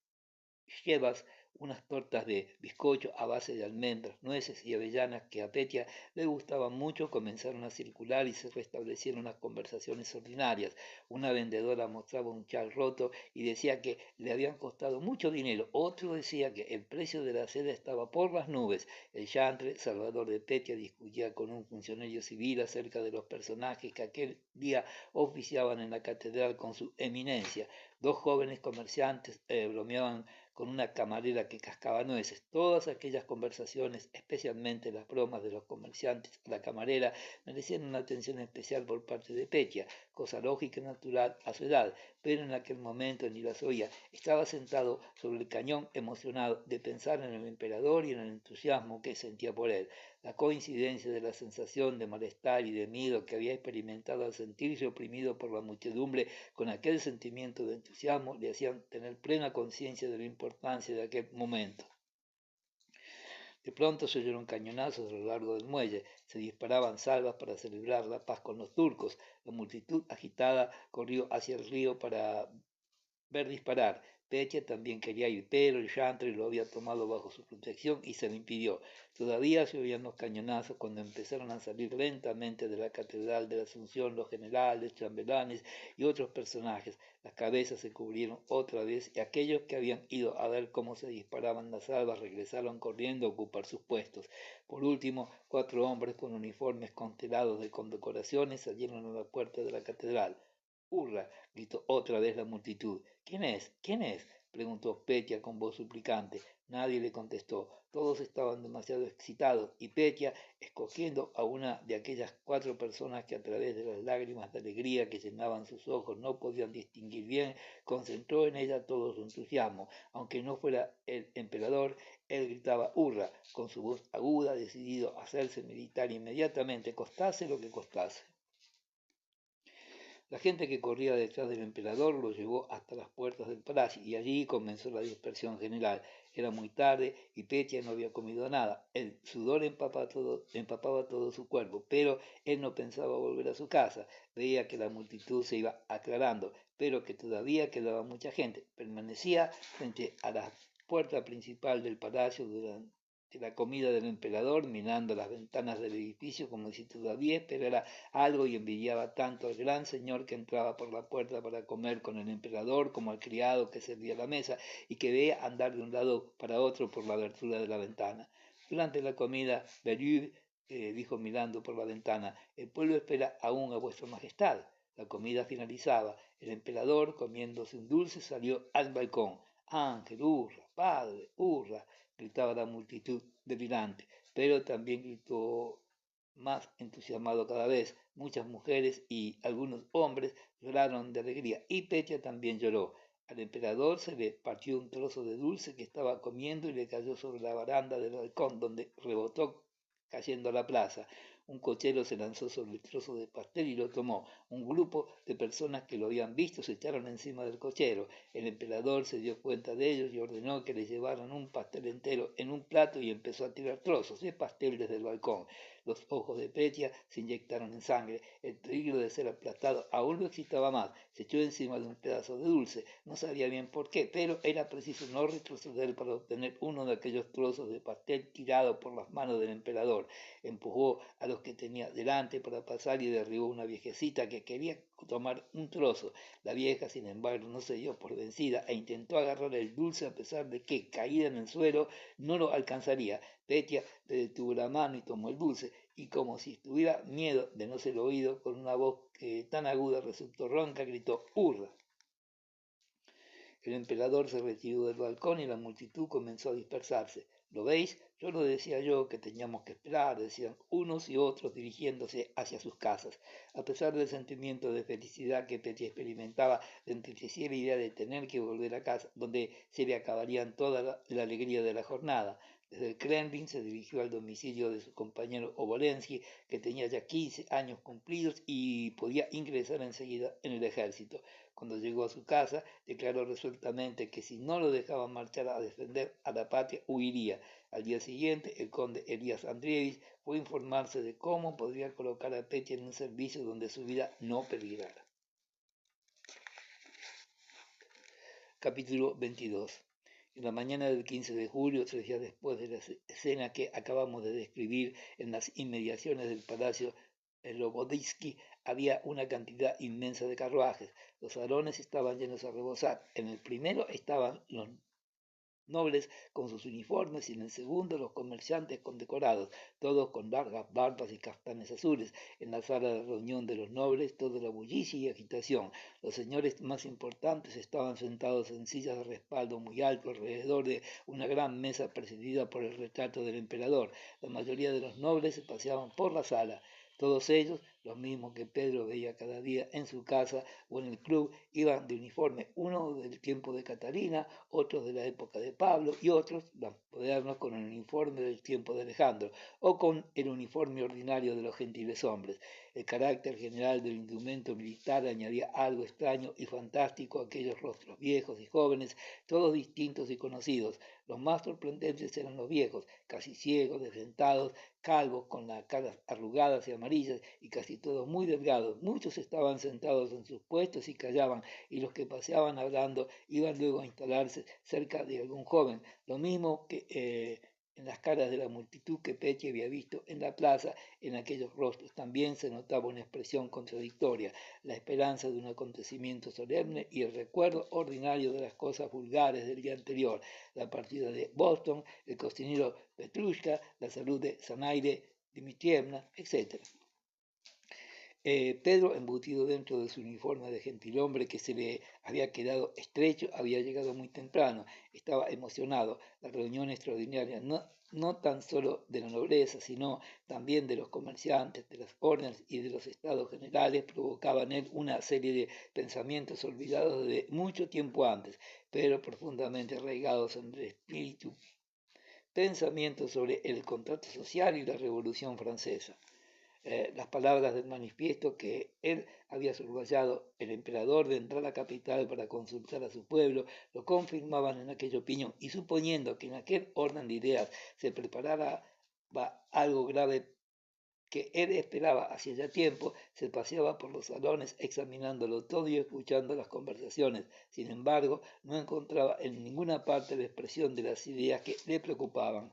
llevas unas tortas de bizcocho a base de almendras, nueces y avellanas que a Petia le gustaban mucho, comenzaron a circular y se restablecieron las conversaciones ordinarias. Una vendedora mostraba un chal roto y decía que le habían costado mucho dinero. Otro decía que el precio de la seda estaba por las nubes. El chantre, Salvador de Petia, discutía con un funcionario civil acerca de los personajes que aquel día oficiaban en la catedral con su eminencia. Dos jóvenes comerciantes bromeaban con una camarera que cascaba nueces. Todas aquellas conversaciones, especialmente las bromas de los comerciantes a la camarera, merecían una atención especial por parte de Petia, cosa lógica y natural a su edad, pero en aquel momento ni las oía. Estaba sentado sobre el cañón, emocionado de pensar en el emperador y en el entusiasmo que sentía por él. La coincidencia de la sensación de malestar y de miedo que había experimentado al sentirse oprimido por la muchedumbre con aquel sentimiento de entusiasmo le hacían tener plena conciencia de la importancia de aquel momento. De pronto se oyeron cañonazos a lo largo del muelle, se disparaban salvas para celebrar la paz con los turcos. La multitud agitada corrió hacia el río para ver disparar. Petia también quería ir, pero el chantre lo había tomado bajo su protección y se lo impidió. Todavía se oían los cañonazos cuando empezaron a salir lentamente de la catedral de la Asunción los generales, chambelanes y otros personajes. Las cabezas se cubrieron otra vez y aquellos que habían ido a ver cómo se disparaban las salvas regresaron corriendo a ocupar sus puestos. Por último, 4 hombres con uniformes constelados de condecoraciones salieron a la puerta de la catedral. ¡Hurra! Gritó otra vez la multitud. ¿Quién es? ¿Quién es? Preguntó Petia con voz suplicante. Nadie le contestó. Todos estaban demasiado excitados y Petya, escogiendo a una de aquellas 4 personas que a través de las lágrimas de alegría que llenaban sus ojos no podían distinguir bien, concentró en ella todo su entusiasmo. Aunque no fuera el emperador, él gritaba hurra con su voz aguda, decidido a hacerse militar inmediatamente, costase lo que costase. La gente que corría detrás del emperador lo llevó hasta las puertas del palacio y allí comenzó la dispersión general. Era muy tarde y Petya no había comido nada. El sudor empapaba todo su cuerpo, pero él no pensaba volver a su casa. Veía que la multitud se iba aclarando, pero que todavía quedaba mucha gente. Permanecía frente a la puerta principal del palacio durante la comida del emperador, mirando las ventanas del edificio como si todavía esperara algo y envidiaba tanto al gran señor que entraba por la puerta para comer con el emperador como al criado que servía la mesa y que veía andar de un lado para otro por la abertura de la ventana. Durante la comida, Berube dijo mirando por la ventana, el pueblo espera aún a vuestra majestad. La comida finalizaba. El emperador, comiéndose un dulce, salió al balcón. Ángel, hurra, padre, hurra, gritaba la multitud delirante, pero también gritó más entusiasmado cada vez. Muchas mujeres y algunos hombres lloraron de alegría y Petya también lloró. Al emperador se le partió un trozo de dulce que estaba comiendo y le cayó sobre la baranda del balcón, donde rebotó cayendo a la plaza. Un cochero se lanzó sobre el trozo de pastel y lo tomó. Un grupo de personas que lo habían visto se echaron encima del cochero. El emperador se dio cuenta de ellos y ordenó que le llevaran un pastel entero en un plato y empezó a tirar trozos de pastel desde el balcón. Los ojos de Petya se inyectaron en sangre. El peligro de ser aplastado aún lo excitaba más. Se echó encima de un pedazo de dulce. No sabía bien por qué, pero era preciso no retroceder para obtener uno de aquellos trozos de pastel tirado por las manos del emperador. Empujó a los que tenía delante para pasar y derribó una viejecita que quería tomar un trozo. La vieja, sin embargo, no se dio por vencida e intentó agarrar el dulce a pesar de que, caída en el suelo, no lo alcanzaría. Petya le detuvo la mano y tomó el dulce, y como si tuviera miedo de no ser oído, con una voz que tan aguda resultó ronca, gritó ¡hurra! El emperador se retiró del balcón y la multitud comenzó a dispersarse. ¿Lo veis? Yo lo decía yo que teníamos que esperar, decían unos y otros dirigiéndose hacia sus casas. A pesar del sentimiento de felicidad que Petya experimentaba, le entristecía la idea de tener que volver a casa, donde se le acabarían toda la alegría de la jornada. Desde el Kremlin se dirigió al domicilio de su compañero Obolensky, que tenía ya 15 años cumplidos y podía ingresar enseguida en el ejército. Cuando llegó a su casa, declaró resueltamente que si no lo dejaban marchar a defender a la patria, huiría. Al día siguiente, el conde Elías Andrievich fue a informarse de cómo podría colocar a Petya en un servicio donde su vida no peligrara. Capítulo 22. En la mañana del 15 de julio, 3 días después de la escena que acabamos de describir en las inmediaciones del palacio Loboditsky, había una cantidad inmensa de carruajes. Los salones estaban llenos a rebosar. En el primero estaban los nobles con sus uniformes y en el segundo los comerciantes condecorados, todos con largas barbas y caftanes azules. En la sala de reunión de los nobles toda la bullicia y agitación. Los señores más importantes estaban sentados en sillas de respaldo muy alto alrededor de una gran mesa presidida por el retrato del emperador. La mayoría de los nobles se paseaban por la sala. Todos ellos, los mismos que Pedro veía cada día en su casa o en el club, iban de uniforme, uno del tiempo de Catalina, otros de la época de Pablo y otros, los modernos, con el uniforme del tiempo de Alejandro o con el uniforme ordinario de los gentiles hombres. El carácter general del indumento militar añadía algo extraño y fantástico a aquellos rostros viejos y jóvenes, todos distintos y conocidos. Los más sorprendentes eran los viejos, casi ciegos, desdentados, calvos, con las caras arrugadas y amarillas, y casi todos muy delgados. Muchos estaban sentados en sus puestos y callaban, y los que paseaban hablando iban luego a instalarse cerca de algún joven, lo mismo que en las caras de la multitud que Petya había visto en la plaza. En aquellos rostros también se notaba una expresión contradictoria, la esperanza de un acontecimiento solemne y el recuerdo ordinario de las cosas vulgares del día anterior, la partida de Boston, el cocinero Petrushka, la salud de Zanaide Dmitrievna, etc. Pedro, embutido dentro de su uniforme de gentilhombre que se le había quedado estrecho, había llegado muy temprano. Estaba emocionado. La reunión extraordinaria, no tan solo de la nobleza, sino también de los comerciantes, de las órdenes y de los estados generales, provocaba en él una serie de pensamientos olvidados de mucho tiempo antes, pero profundamente arraigados en el espíritu. Pensamientos sobre el contrato social y la Revolución Francesa. Las palabras del manifiesto que él había subrayado, el emperador vendrá a la capital para consultar a su pueblo, lo confirmaban en aquella opinión, y suponiendo que en aquel orden de ideas se preparara algo grave que él esperaba hacía ya tiempo, se paseaba por los salones examinándolo todo y escuchando las conversaciones. Sin embargo, no encontraba en ninguna parte la expresión de las ideas que le preocupaban.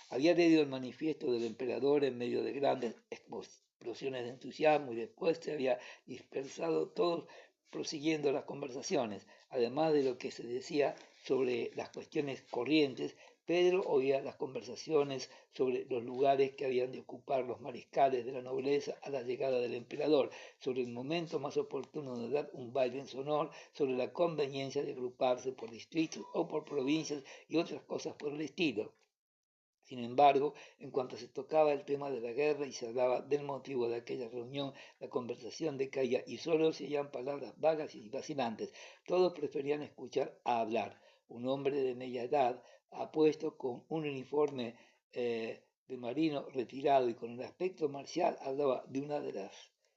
Había leído el manifiesto del emperador en medio de grandes explosiones de entusiasmo y después se había dispersado todos prosiguiendo las conversaciones. Además de lo que se decía sobre las cuestiones corrientes, Pedro oía las conversaciones sobre los lugares que habían de ocupar los mariscales de la nobleza a la llegada del emperador, sobre el momento más oportuno de dar un baile en su honor, sobre la conveniencia de agruparse por distritos o por provincias y otras cosas por el estilo. Sin embargo, en cuanto se tocaba el tema de la guerra y se hablaba del motivo de aquella reunión, la conversación decaía y solo se oían palabras vagas y vacilantes. Todos preferían escuchar a hablar. Un hombre de media edad, apuesto con un uniforme de marino retirado y con el aspecto marcial, hablaba de una de las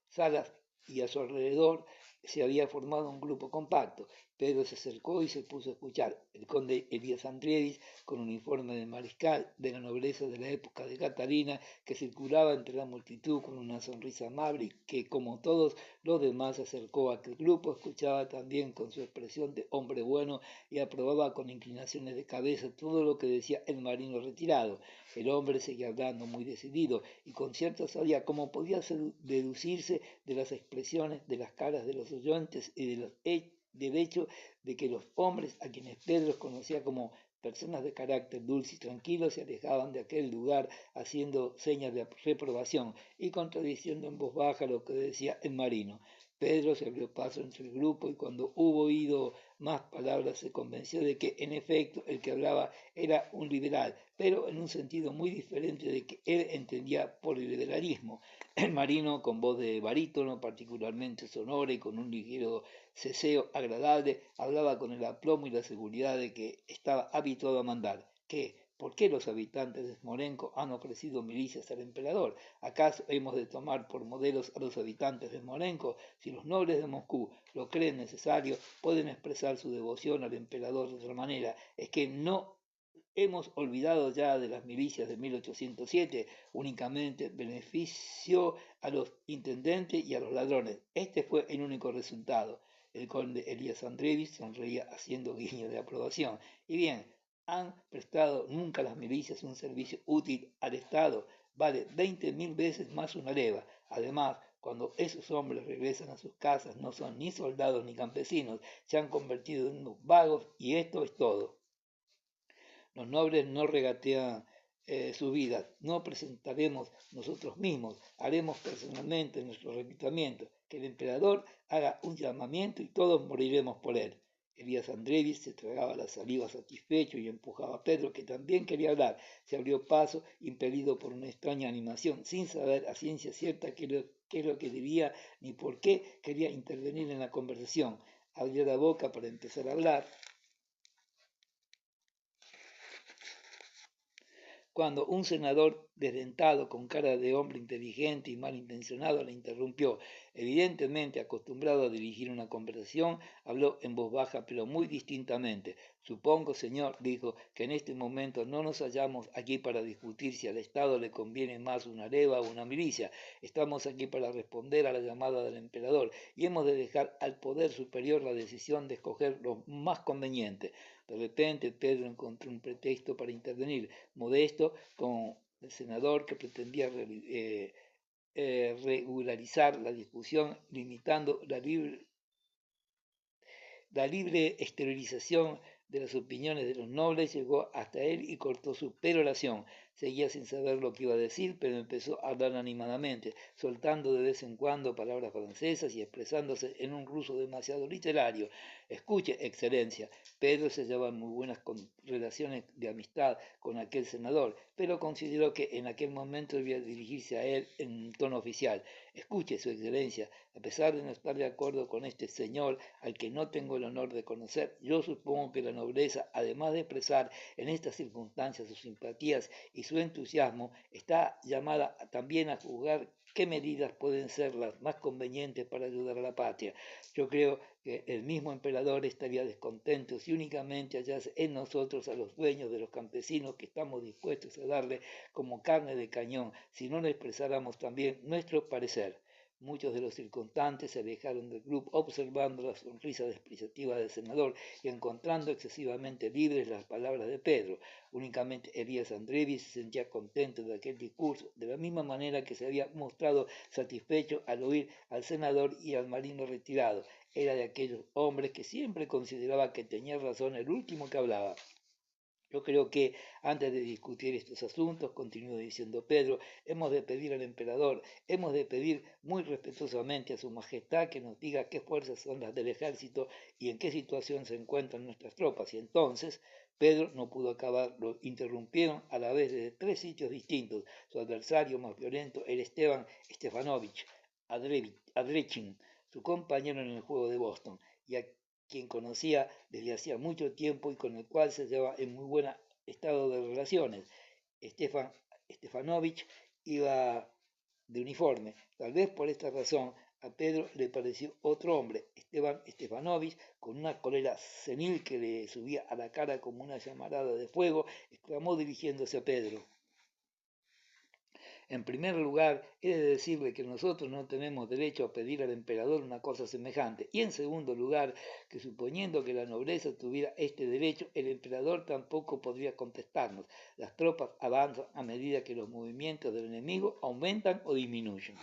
salas y a su alrededor se había formado un grupo compacto. Pedro se acercó y se puso a escuchar. El conde Elías Andrievis, con uniforme de mariscal de la nobleza de la época de Catalina, que circulaba entre la multitud con una sonrisa amable, que como todos los demás se acercó a aquel grupo, escuchaba también con su expresión de hombre bueno y aprobaba con inclinaciones de cabeza todo lo que decía el marino retirado. El hombre seguía hablando muy decidido y con cierta sabiduría, como podía deducirse de las expresiones de las caras de los oyentes y de los del hecho de que los hombres a quienes Pedro conocía como personas de carácter dulce y tranquilo se alejaban de aquel lugar haciendo señas de reprobación y contradiciendo en voz baja lo que decía el marino. Pedro se abrió paso entre el grupo y cuando hubo oído más palabras se convenció de que en efecto el que hablaba era un liberal, pero en un sentido muy diferente de que él entendía por el liberalismo. El marino, con voz de barítono particularmente sonora y con un ligero ceseo agradable, hablaba con el aplomo y la seguridad de que estaba habituado a mandar. ¿Qué? ¿Por qué los habitantes de Smolensk han ofrecido milicias al emperador? ¿Acaso hemos de tomar por modelos a los habitantes de Smolensk? Si los nobles de Moscú lo creen necesario, pueden expresar su devoción al emperador de otra manera. Es que no hemos olvidado ya de las milicias de 1807, únicamente benefició a los intendentes y a los ladrones. Este fue el único resultado. El conde Elías Andrievis sonreía haciendo guiño de aprobación. Y bien, ¿han prestado nunca las milicias un servicio útil al Estado? Vale 20.000 veces más una leva. Además, cuando esos hombres regresan a sus casas no son ni soldados ni campesinos, se han convertido en unos vagos y esto es todo. Los nobles no regatean sus vidas, no presentaremos nosotros mismos, haremos personalmente nuestro reclutamiento, que el emperador haga un llamamiento y todos moriremos por él. Elías Andrievis se tragaba la saliva satisfecho y empujaba a Pedro, que también quería hablar. Se abrió paso, impelido por una extraña animación, sin saber a ciencia cierta qué es lo que debía ni por qué quería intervenir en la conversación. Abrió la boca para empezar a hablar, cuando un senador desdentado, con cara de hombre inteligente y malintencionado, le interrumpió. Evidentemente acostumbrado a dirigir una conversación, habló en voz baja pero muy distintamente. Supongo, señor, dijo, que en este momento no nos hallamos aquí para discutir si al Estado le conviene más una leva o una milicia. Estamos aquí para responder a la llamada del emperador y hemos de dejar al poder superior la decisión de escoger lo más conveniente. De repente Pedro encontró un pretexto para intervenir, modesto con el senador que pretendía regularizar la discusión, limitando la libre exteriorización de las opiniones de los nobles llegó hasta él y cortó su peroración. Seguía sin saber lo que iba a decir, pero empezó a hablar animadamente, soltando de vez en cuando palabras francesas y expresándose en un ruso demasiado literario. Escuche, excelencia. Pedro se llevaba en muy buenas relaciones de amistad con aquel senador, pero consideró que en aquel momento debía dirigirse a él en un tono oficial. Escuche, su excelencia, a pesar de no estar de acuerdo con este señor al que no tengo el honor de conocer, yo supongo que la nobleza, además de expresar en estas circunstancias sus simpatías y su entusiasmo, está llamada también a juzgar qué medidas pueden ser las más convenientes para ayudar a la patria. Yo creo que el mismo emperador estaría descontento si únicamente hallase en nosotros a los dueños de los campesinos que estamos dispuestos a darle como carne de cañón, si no le expresáramos también nuestro parecer. Muchos de los circunstantes se alejaron del club observando la sonrisa despreciativa del senador y encontrando excesivamente libres las palabras de Pedro. Únicamente Elías Andreevich se sentía contento de aquel discurso, de la misma manera que se había mostrado satisfecho al oír al senador y al marino retirado. Era de aquellos hombres que siempre consideraba que tenía razón el último que hablaba. Yo creo que antes de discutir estos asuntos, continuó diciendo Pedro, hemos de pedir al emperador, hemos de pedir muy respetuosamente a su majestad que nos diga qué fuerzas son las del ejército y en qué situación se encuentran nuestras tropas. Y entonces Pedro no pudo acabar, lo interrumpieron a la vez desde tres sitios distintos. Su adversario más violento era Esteban Stefanovich Adrechin, su compañero en el juego de Boston, y a quien conocía desde hacía mucho tiempo y con el cual se llevaba en muy buen estado de relaciones. Stefanovich iba de uniforme. Tal vez por esta razón a Pedro le pareció otro hombre, Esteban Stefanovich, con una cólera senil que le subía a la cara como una llamarada de fuego, exclamó dirigiéndose a Pedro. En primer lugar, he de decirle que nosotros no tenemos derecho a pedir al emperador una cosa semejante. Y en segundo lugar, que suponiendo que la nobleza tuviera este derecho, el emperador tampoco podría contestarnos. Las tropas avanzan a medida que los movimientos del enemigo aumentan o disminuyen.